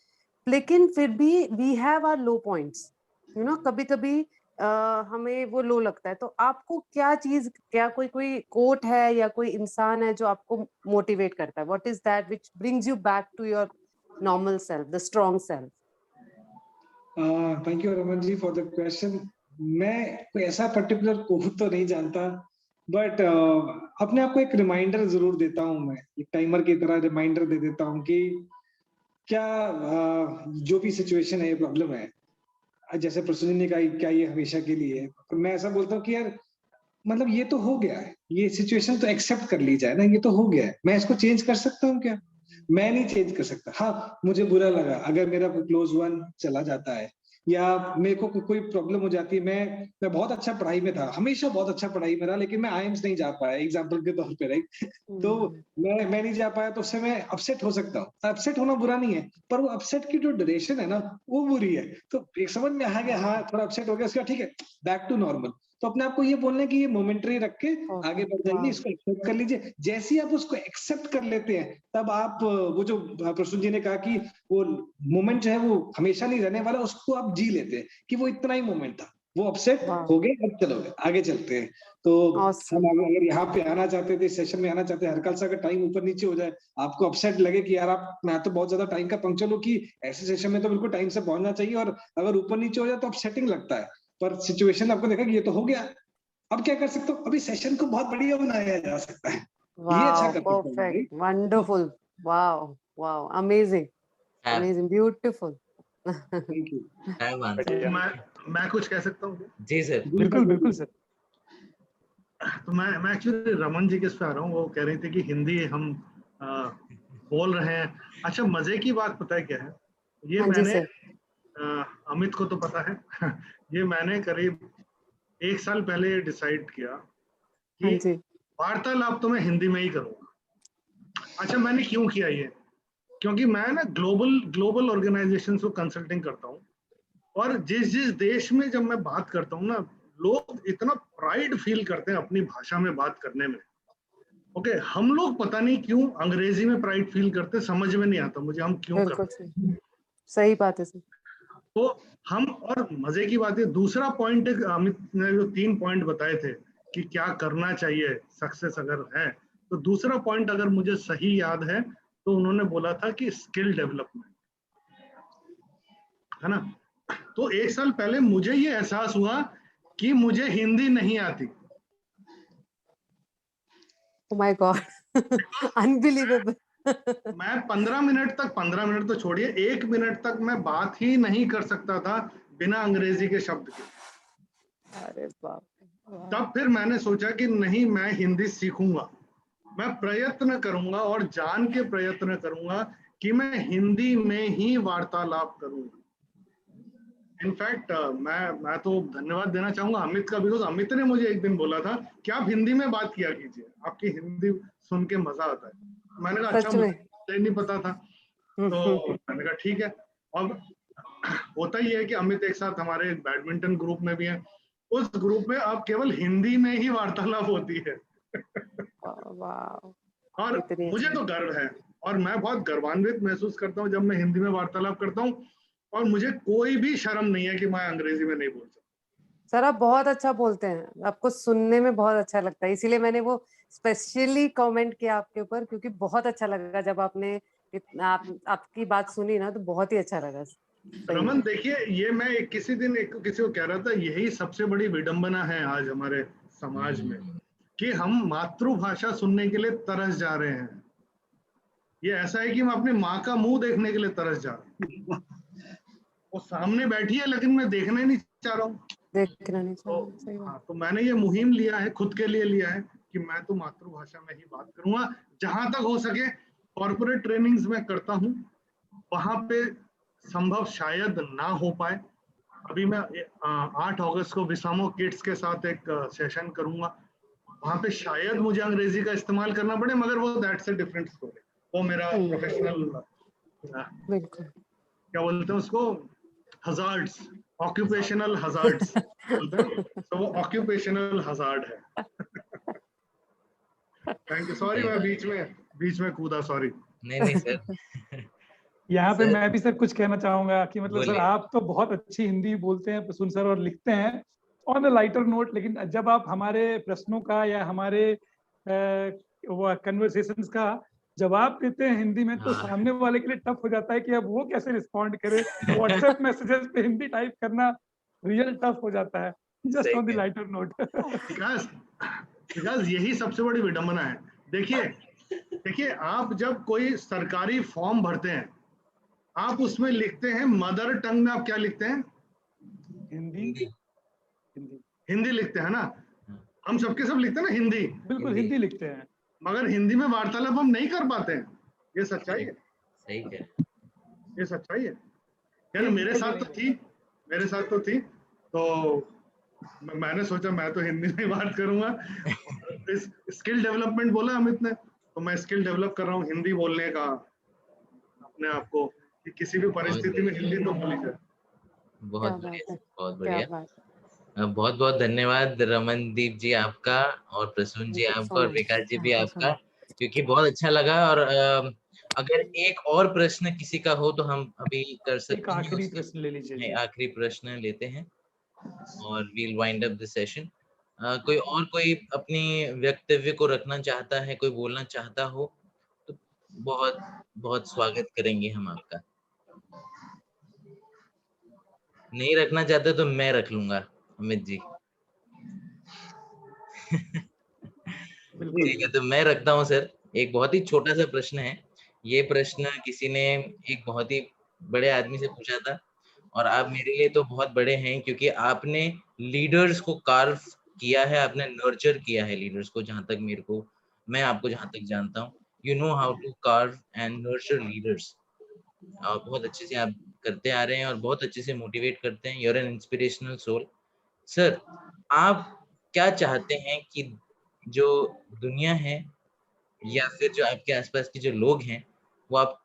लेकिन फिर भी we have our low points. You know, कभी कभी हमें वो लो लगता है। तो आपको क्या चीज, क्या कोई कोट है या कोई इंसान है जो आपको मोटिवेट करता है? What is that which brings you back to your normal self, the strong self? Thank you Raman ji for the question. मैं कोई ऐसा पर्टिकुलर कोट तो नहीं जानता, बट अपने आप को एक रिमाइंडर जरूर देता हूँ। मैं एक टाइमर की तरह रिमाइंडर दे देता हूँ कि क्या जो भी सिचुएशन है, प्रॉब्लम है, जैसे प्रसून ने कहा क्या ये हमेशा के लिए है, तो मैं ऐसा बोलता हूँ कि यार मतलब ये तो हो गया है, ये सिचुएशन तो एक्सेप्ट कर ली जाए ना, ये तो हो गया है, मैं इसको चेंज कर सकता हूँ क्या? मैं नहीं चेंज कर सकता। हाँ, मुझे बुरा लगा अगर मेरा क्लोज वन चला जाता है, या मेरे को कोई प्रॉब्लम हो जाती है, मैं बहुत अच्छा पढ़ाई में था, हमेशा बहुत अच्छा पढ़ाई में रहा, लेकिन मैं आईएम्स नहीं जा पाया एग्जाम्पल के तौर पे, राइट। तो मैं नहीं जा पाया, तो उससे मैं अपसेट हो सकता हूँ। अपसेट होना बुरा नहीं है, पर वो अपसेट की जो ड्यूरेशन है ना, वो बुरी है। तो एक समझ में आ गया, हाँ थोड़ा अपसेट हो गया, उसके बाद ठीक है, बैक टू नॉर्मल। तो अपने आप को ये बोलना है कि ये मोमेंटरी रख के आगे बढ़ जाइए, इसको एक्सेप्ट कर लीजिए। जैसे ही आप उसको एक्सेप्ट कर लेते हैं, तब आप वो जो प्रसून जी ने कहा कि वो मोमेंट जो है वो हमेशा नहीं रहने वाला, उसको आप जी लेते हैं कि वो इतना ही मोमेंट था, वो अपसेट हो गए, अब चलो आगे चलते हैं। तो हम अगर यहाँ पे आना चाहते थे, सेशन में आना चाहते हैं, हल्का सा अगर टाइम ऊपर नीचे हो जाए, आपको अपसेट लगे कि यार आप, मैं तो बहुत ज्यादा टाइम का पंक्चर हूँ कि ऐसे सेशन में तो बिल्कुल टाइम से पहुंचना चाहिए, और अगर ऊपर नीचे हो जाए तो अपसेटिंग लगता है। पर सिचुएशन आपको देखा कि ये तो हो गया, अब क्या कर सकते हो, अभी सेशन को बहुत बढ़िया बनाया जा सकता है, ये अच्छा कर सकते हैं। Perfect, wonderful, wow wow, amazing, amazing, beautiful. Thank you. मैं कुछ कह सकता हूँ? जी सर। बिल्कुल बिल्कुल सर। तो मैं एक्चुअली रमन जी के इस पे आ रहा हूँ। वो कह रही थी कि हिंदी हम बोल रहे हैं। अच्छा, मजे की बात पता है क्या है, ये हाँ जी मैंने सर। अमित को तो पता है ये मैंने करीब 1 साल पहले डिसाइड किया हाँ कि जी। वार्तालाप तो मैं हिंदी में ही करूँगा। अच्छा, मैंने क्यों किया ये? क्योंकि मैं ना ग्लोबल ऑर्गेनाइजेशन को कंसल्टिंग करता हूँ, और जिस देश में जब मैं बात करता हूँ ना, लोग इतना प्राइड फील करते हैं अपनी भाषा में बात करने में। ओके, हम लोग पता नहीं क्यों अंग्रेजी में प्राइड फील करते, समझ में नहीं आता मुझे हम क्यों बिल्कुल करते। सही बात है सर। तो हम, और मजे की बात है, दूसरा पॉइंट, अमित ने जो 3 पॉइंट बताए थे कि क्या करना चाहिए सक्सेस अगर है, तो दूसरा पॉइंट अगर मुझे सही याद है तो उन्होंने बोला था कि स्किल डेवलपमेंट, है ना। तो 1 साल पहले मुझे ये एहसास हुआ कि मुझे हिंदी नहीं आती। Oh my God, unbelievable. मैं 15 मिनट तो छोड़िए, 1 मिनट तक मैं बात ही नहीं कर सकता था बिना अंग्रेजी के शब्द के। अरे बाप रे, तब फिर मैंने सोचा कि नहीं, मैं हिंदी सीखूंगा, मैं प्रयत्न करूंगा और जान के प्रयत्न करूंगा कि मैं हिंदी में ही वार्तालाप करूंगा। इनफैक्ट मैं तो धन्यवाद देना चाहूंगा अमित का, बिकॉज अमित ने मुझे एक दिन बोला था कि आप हिंदी में बात किया कीजिए, आपकी हिंदी सुन के मजा आता है। मैंने कहा अच्छा, सच में। मुझे नहीं पता था। तो मैंने कहा ठीक है। अब होता ही है कि अमित एक साथ हमारे बैडमिंटन ग्रुप में भी है, उस ग्रुप में अब केवल हिंदी में ही वार्तालाप होती है वाह, और इतनी मुझे अच्छी। तो गर्व है, और मैं बहुत गर्वान्वित महसूस करता हूँ जब मैं हिंदी में वार्तालाप करता हूँ, और मुझे कोई भी शर्म नहीं है कि मैं अंग्रेजी में नहीं बोल सकता। सर आप बहुत अच्छा बोलते हैं, आपको सुनने में बहुत अच्छा लगता है, इसीलिए मैंने वो स्पेशली कमेंट किया आपके ऊपर, क्योंकि बहुत अच्छा लगा जब आपने आपकी बात सुनी ना, तो बहुत ही अच्छा लगा। रमन देखिए, ये मैं किसी को कह रहा था, यही सबसे बड़ी विडंबना है आज हमारे समाज में, कि हम मातृभाषा सुनने के लिए तरस जा रहे हैं। ये ऐसा है कि हम अपनी माँ का मुंह देखने के लिए तरस जा रहे हैं। वो सामने बैठी है लेकिन मैं देखना नहीं चाह रहा हूँ। देखना नहीं तो चाहिए, सही बात। हाँ, तो मैंने ये मुहिम लिया है, खुद के लिए लिया है कि मैं तो मातृभाषा में ही बात करूंगा। जहां तक हो सके कॉर्पोरेट ट्रेनिंग्स में करता हूँ, वहां पे संभव शायद ना हो पाए। अभी मैं 8 अगस्त को विसामो किड्स के साथ एक सेशन करूंगा, वहां पे शायद मुझे अंग्रेजी का इस्तेमाल करना पड़े, मगर वो दैट्स अ डिफरेंट स्टोरी। वो मेरा प्रोफेशनल बिल्कुल। क्या बोलते हैं उसको, हजार्ड्स, ऑक्यूपेशनल हजार्ड्स बोलते हैं, तो वो ऑक्यूपेशनल हजार्ड है। थैंक यू, सॉरी मैं बीच में कूदा, सॉरी। नहीं सर। यहाँ पे सर, मैं भी सर कुछ कहना चाहूंगा कि मतलब सर बोलिए। आप तो बहुत अच्छी हिंदी बोलते हैं प्रसून सर, और लिखते हैं ऑन द लाइटर नोट, लेकिन जब आप हमारे प्रश्नों का या हमारे वो कन्वर्सेशंस का जवाब देते हैं हिंदी में, तो हाँ। सामने वाले के लिए टफ हो जाता है कि अब वो कैसे रिस्पॉन्ड करे। व्हाट्सएप मैसेजेस पे हिंदी टाइप करना रियल टफ हो जाता है, just on the lighter note. Because यही सबसे बड़ी विडंबना है। देखिए आप जब कोई सरकारी फॉर्म भरते हैं, आप उसमें लिखते हैं मदर टंग में, आप क्या लिखते हैं? हिंदी। हिंदी लिखते हैं ना, हम सबके सब लिखते हैं ना हिंदी, बिल्कुल हिंदी लिखते हैं, मगर हिंदी में वार्तालाप हम नहीं कर पाते हैं। ये सच्चाई है, सही है। ये सच्चाई है। यार मेरे साथ तो थी, मेरे साथ तो थी, तो मैंने सोचा मैं तो हिंदी में बात करूंगा। इस स्किल डेवलपमेंट बोला अमित ने, तो मैं स्किल डेवलप कर रहा हूँ हिंदी बोलने का अपने आप को, कि किसी भी परिस्थिति में हिंदी तो बोली जाए। बहुत क्या बात बढ़िया, है, बहुत क्या बढ़िया। बात बहुत बहुत धन्यवाद रमनदीप जी आपका, और प्रसून जी Thank you so आपका, और much. विकास जी भी Thank you so आपका, much. क्योंकि बहुत अच्छा लगा। और अगर एक और प्रश्न किसी का हो तो हम अभी कर एक सकते हैं। आखिरी उसके प्रश्न ले लीजिए जी। आखिरी प्रश्न लेते हैं और we'll wind up the session. कोई और कोई अपनी वक्तव्य को रखना चाहता है, कोई बोलना चाहता हो, तो बहुत बहुत स्वागत करेंगे हम आपका। नहीं रखना चाहते तो मैं रख लूंगा अमित जी। बिल्कुल। ठीक है, तो मैं रखता हूँ सर। एक बहुत ही छोटा सा प्रश्न है। ये प्रश्न किसी ने एक बहुत ही बड़े आदमी से पूछा था, और आप मेरे लिए तो बहुत बड़े हैं, क्योंकि आपने लीडर्स को कार्व किया है, आपने नर्चर किया है लीडर्स को। जहां तक मेरे को, मैं आपको जहां तक जानता हूँ, you know how to carve and nurture leaders. और बहुत अच्छे से आप करते आ रहे हैं, और बहुत अच्छे से मोटिवेट करते हैं। You're an inspirational soul. Sir, आप क्या चाहते हैं कि जो दुनिया है, या फिर जो आपके आसपास के जो लोग हैं, वो आप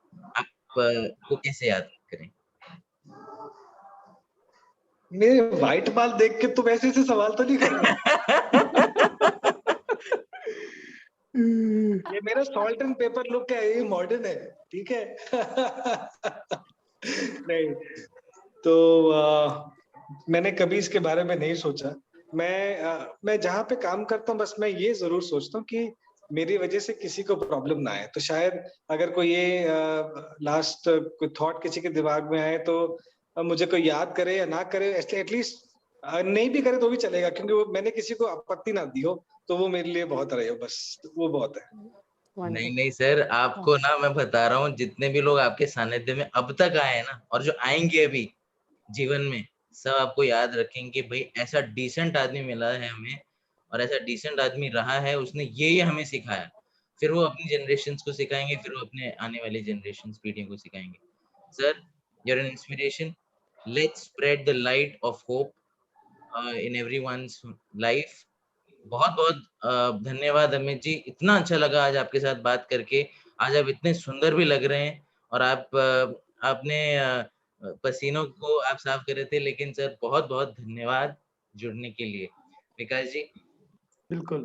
को कैसे याद करें? मेरे व्हाइट बाल देख के तुम ऐसे सवाल तो नहीं कर रहे? ये मेरा सॉल्ट एंड पेपर लुक है, ये मॉडर्न है, ठीक है। नहीं तो मैंने कभी इसके बारे में नहीं सोचा। मैं जहाँ पे काम करता हूँ, बस मैं ये जरूर सोचता हूँ कि मेरी वजह से किसी को प्रॉब्लम ना आए। तो शायद अगर कोई ये लास्ट कोई थॉट किसी के दिमाग में आए, तो मुझे कोई याद करे या ना करे, एटलीस्ट नहीं भी करे तो भी चलेगा, क्योंकि वो मैंने किसी को आपत्ति ना दी हो, तो वो मेरे लिए बहुत रहे हो, बस वो बहुत है। नहीं Wonderful. नहीं सर, आपको ना मैं बता रहा हूँ, जितने भी लोग आपके सानिध्य में अब तक आए हैं ना, और जो आएंगे अभी जीवन में, सब आपको याद रखेंगे, भाई ऐसा डिसेंट आदमी मिला है हमें, और ऐसा डिसेंट आदमी रहा है, उसने ये हमें सिखाया। फिर वो अपनी जनरेशन को सिखाएंगे, फिर वो अपने आने वाली जनरेशन पीढ़ियों को सिखाएंगे। Sir, you're an inspiration. Let's spread the light of hope in everyone's life. बहुत बहुत धन्यवाद अमित जी। इतना अच्छा लगा आज आपके साथ बात करके। आज आप इतने सुंदर भी लग रहे हैं, और आप अपने पसीनों को आप साफ कर रहे थे। लेकिन सर, बहुत बहुत धन्यवाद जुड़ने के लिए। विकास जी। बिल्कुल।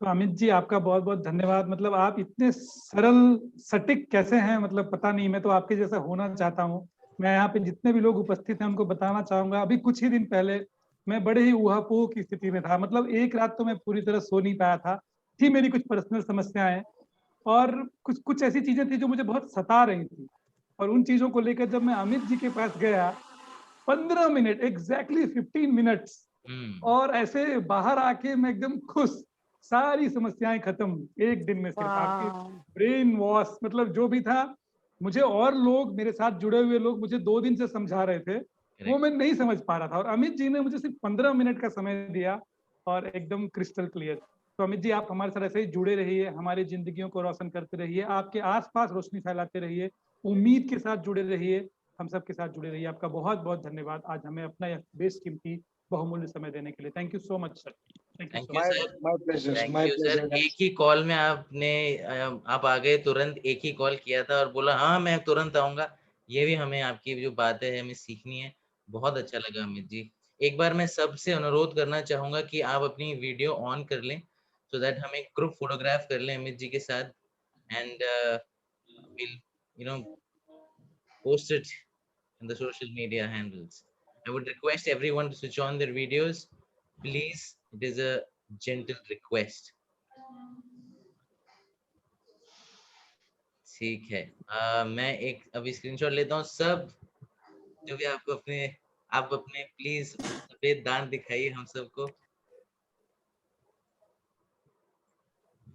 तो अमित जी, आपका बहुत बहुत धन्यवाद। मतलब आप इतने सरल सटीक कैसे हैं, मतलब पता नहीं। मैं तो आपके जैसा होना चाहता हूँ। मैं यहाँ पे जितने भी लोग उपस्थित हैं उनको बताना चाहूंगा, अभी कुछ ही दिन पहले मैं बड़े ही ऊहापोह की स्थिति में था। मतलब एक रात तो मैं पूरी तरह सो नहीं पाया था। थी मेरी कुछ पर्सनल समस्याएं, और कुछ कुछ ऐसी चीजें थी जो मुझे बहुत सता रही थी। और उन चीजों को लेकर जब मैं अमित जी के पास गया, 15 मिनट, एग्जैक्टली 15 मिनट्स, और ऐसे बाहर आके मैं एकदम खुश। सारी समस्याएं खत्म एक दिन में, सिर्फ आपके Wow. ब्रेन वॉश, मतलब जो भी था। मुझे और लोग, मेरे साथ जुड़े हुए लोग मुझे 2 दिन से समझा रहे थे, वो मैं नहीं समझ पा रहा था। और अमित जी ने मुझे सिर्फ 15 मिनट का समय दिया, और एकदम क्रिस्टल क्लियर। तो अमित जी, आप हमारे साथ ऐसे ही जुड़े रहिए, हमारी जिंदगियों को रोशन करते रहिए, आपके आसपास रोशनी फैलाते रहिए, उम्मीद के साथ जुड़े रहिए, हम सब के साथ जुड़े रहिए। आपका बहुत बहुत धन्यवाद आज हमें अपना यह बेशकीमती बहुमूल्य समय देने के लिए। Thank you so much sir. Thank you thank so you much. Sir. My pleasure, thank my you sir. Pleasure. एक ही कॉल में आपने आप आ गए तुरंत। एक ही कॉल किया था और बोला हाँ मैं तुरंत आऊंगा। ये भी हमें आपकी जो बातें हैं हमें सीखनी है। बहुत अच्छा लगा अमित जी। एक बार मैं सबसे अनुरोध करना चाहूंगा कि आप अपनी वीडियो ऑन कर लें, सो दैट हम एक ग्रुप फोटोग्राफ कर लें अमित जी के साथ, and we'll post it in the social media handles. I would request everyone to switch on their videos, please. It is a gentle request. ठीक है। मैं एक अभी स्क्रीनशॉट लेता हूँ। सब जो भी आपको आप अपने प्लीज सफेद दांत दिखाइए हम सबको।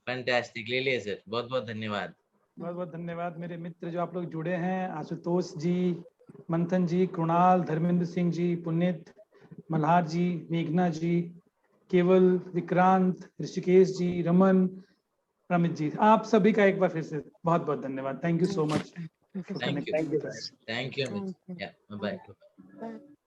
फैंटास्टिक, ले लिए सर। बहुत बहुत धन्यवाद। बहुत बहुत धन्यवाद मेरे मित्र जो आप लोग जुड़े हैं, आशुतोष जी, मंथन जी, कृणाल, धर्मेंद्र सिंह जी, पुनीत, मल्हार जी, मेघना जी, केवल, विक्रांत, ऋषिकेश जी, रमन, अमित जी, आप सभी का एक बार फिर से बहुत बहुत धन्यवाद। Thank you so much. Thank you so thank much. You. Thank you guys. Thank you Amit. Thank you. या बाय। Bye.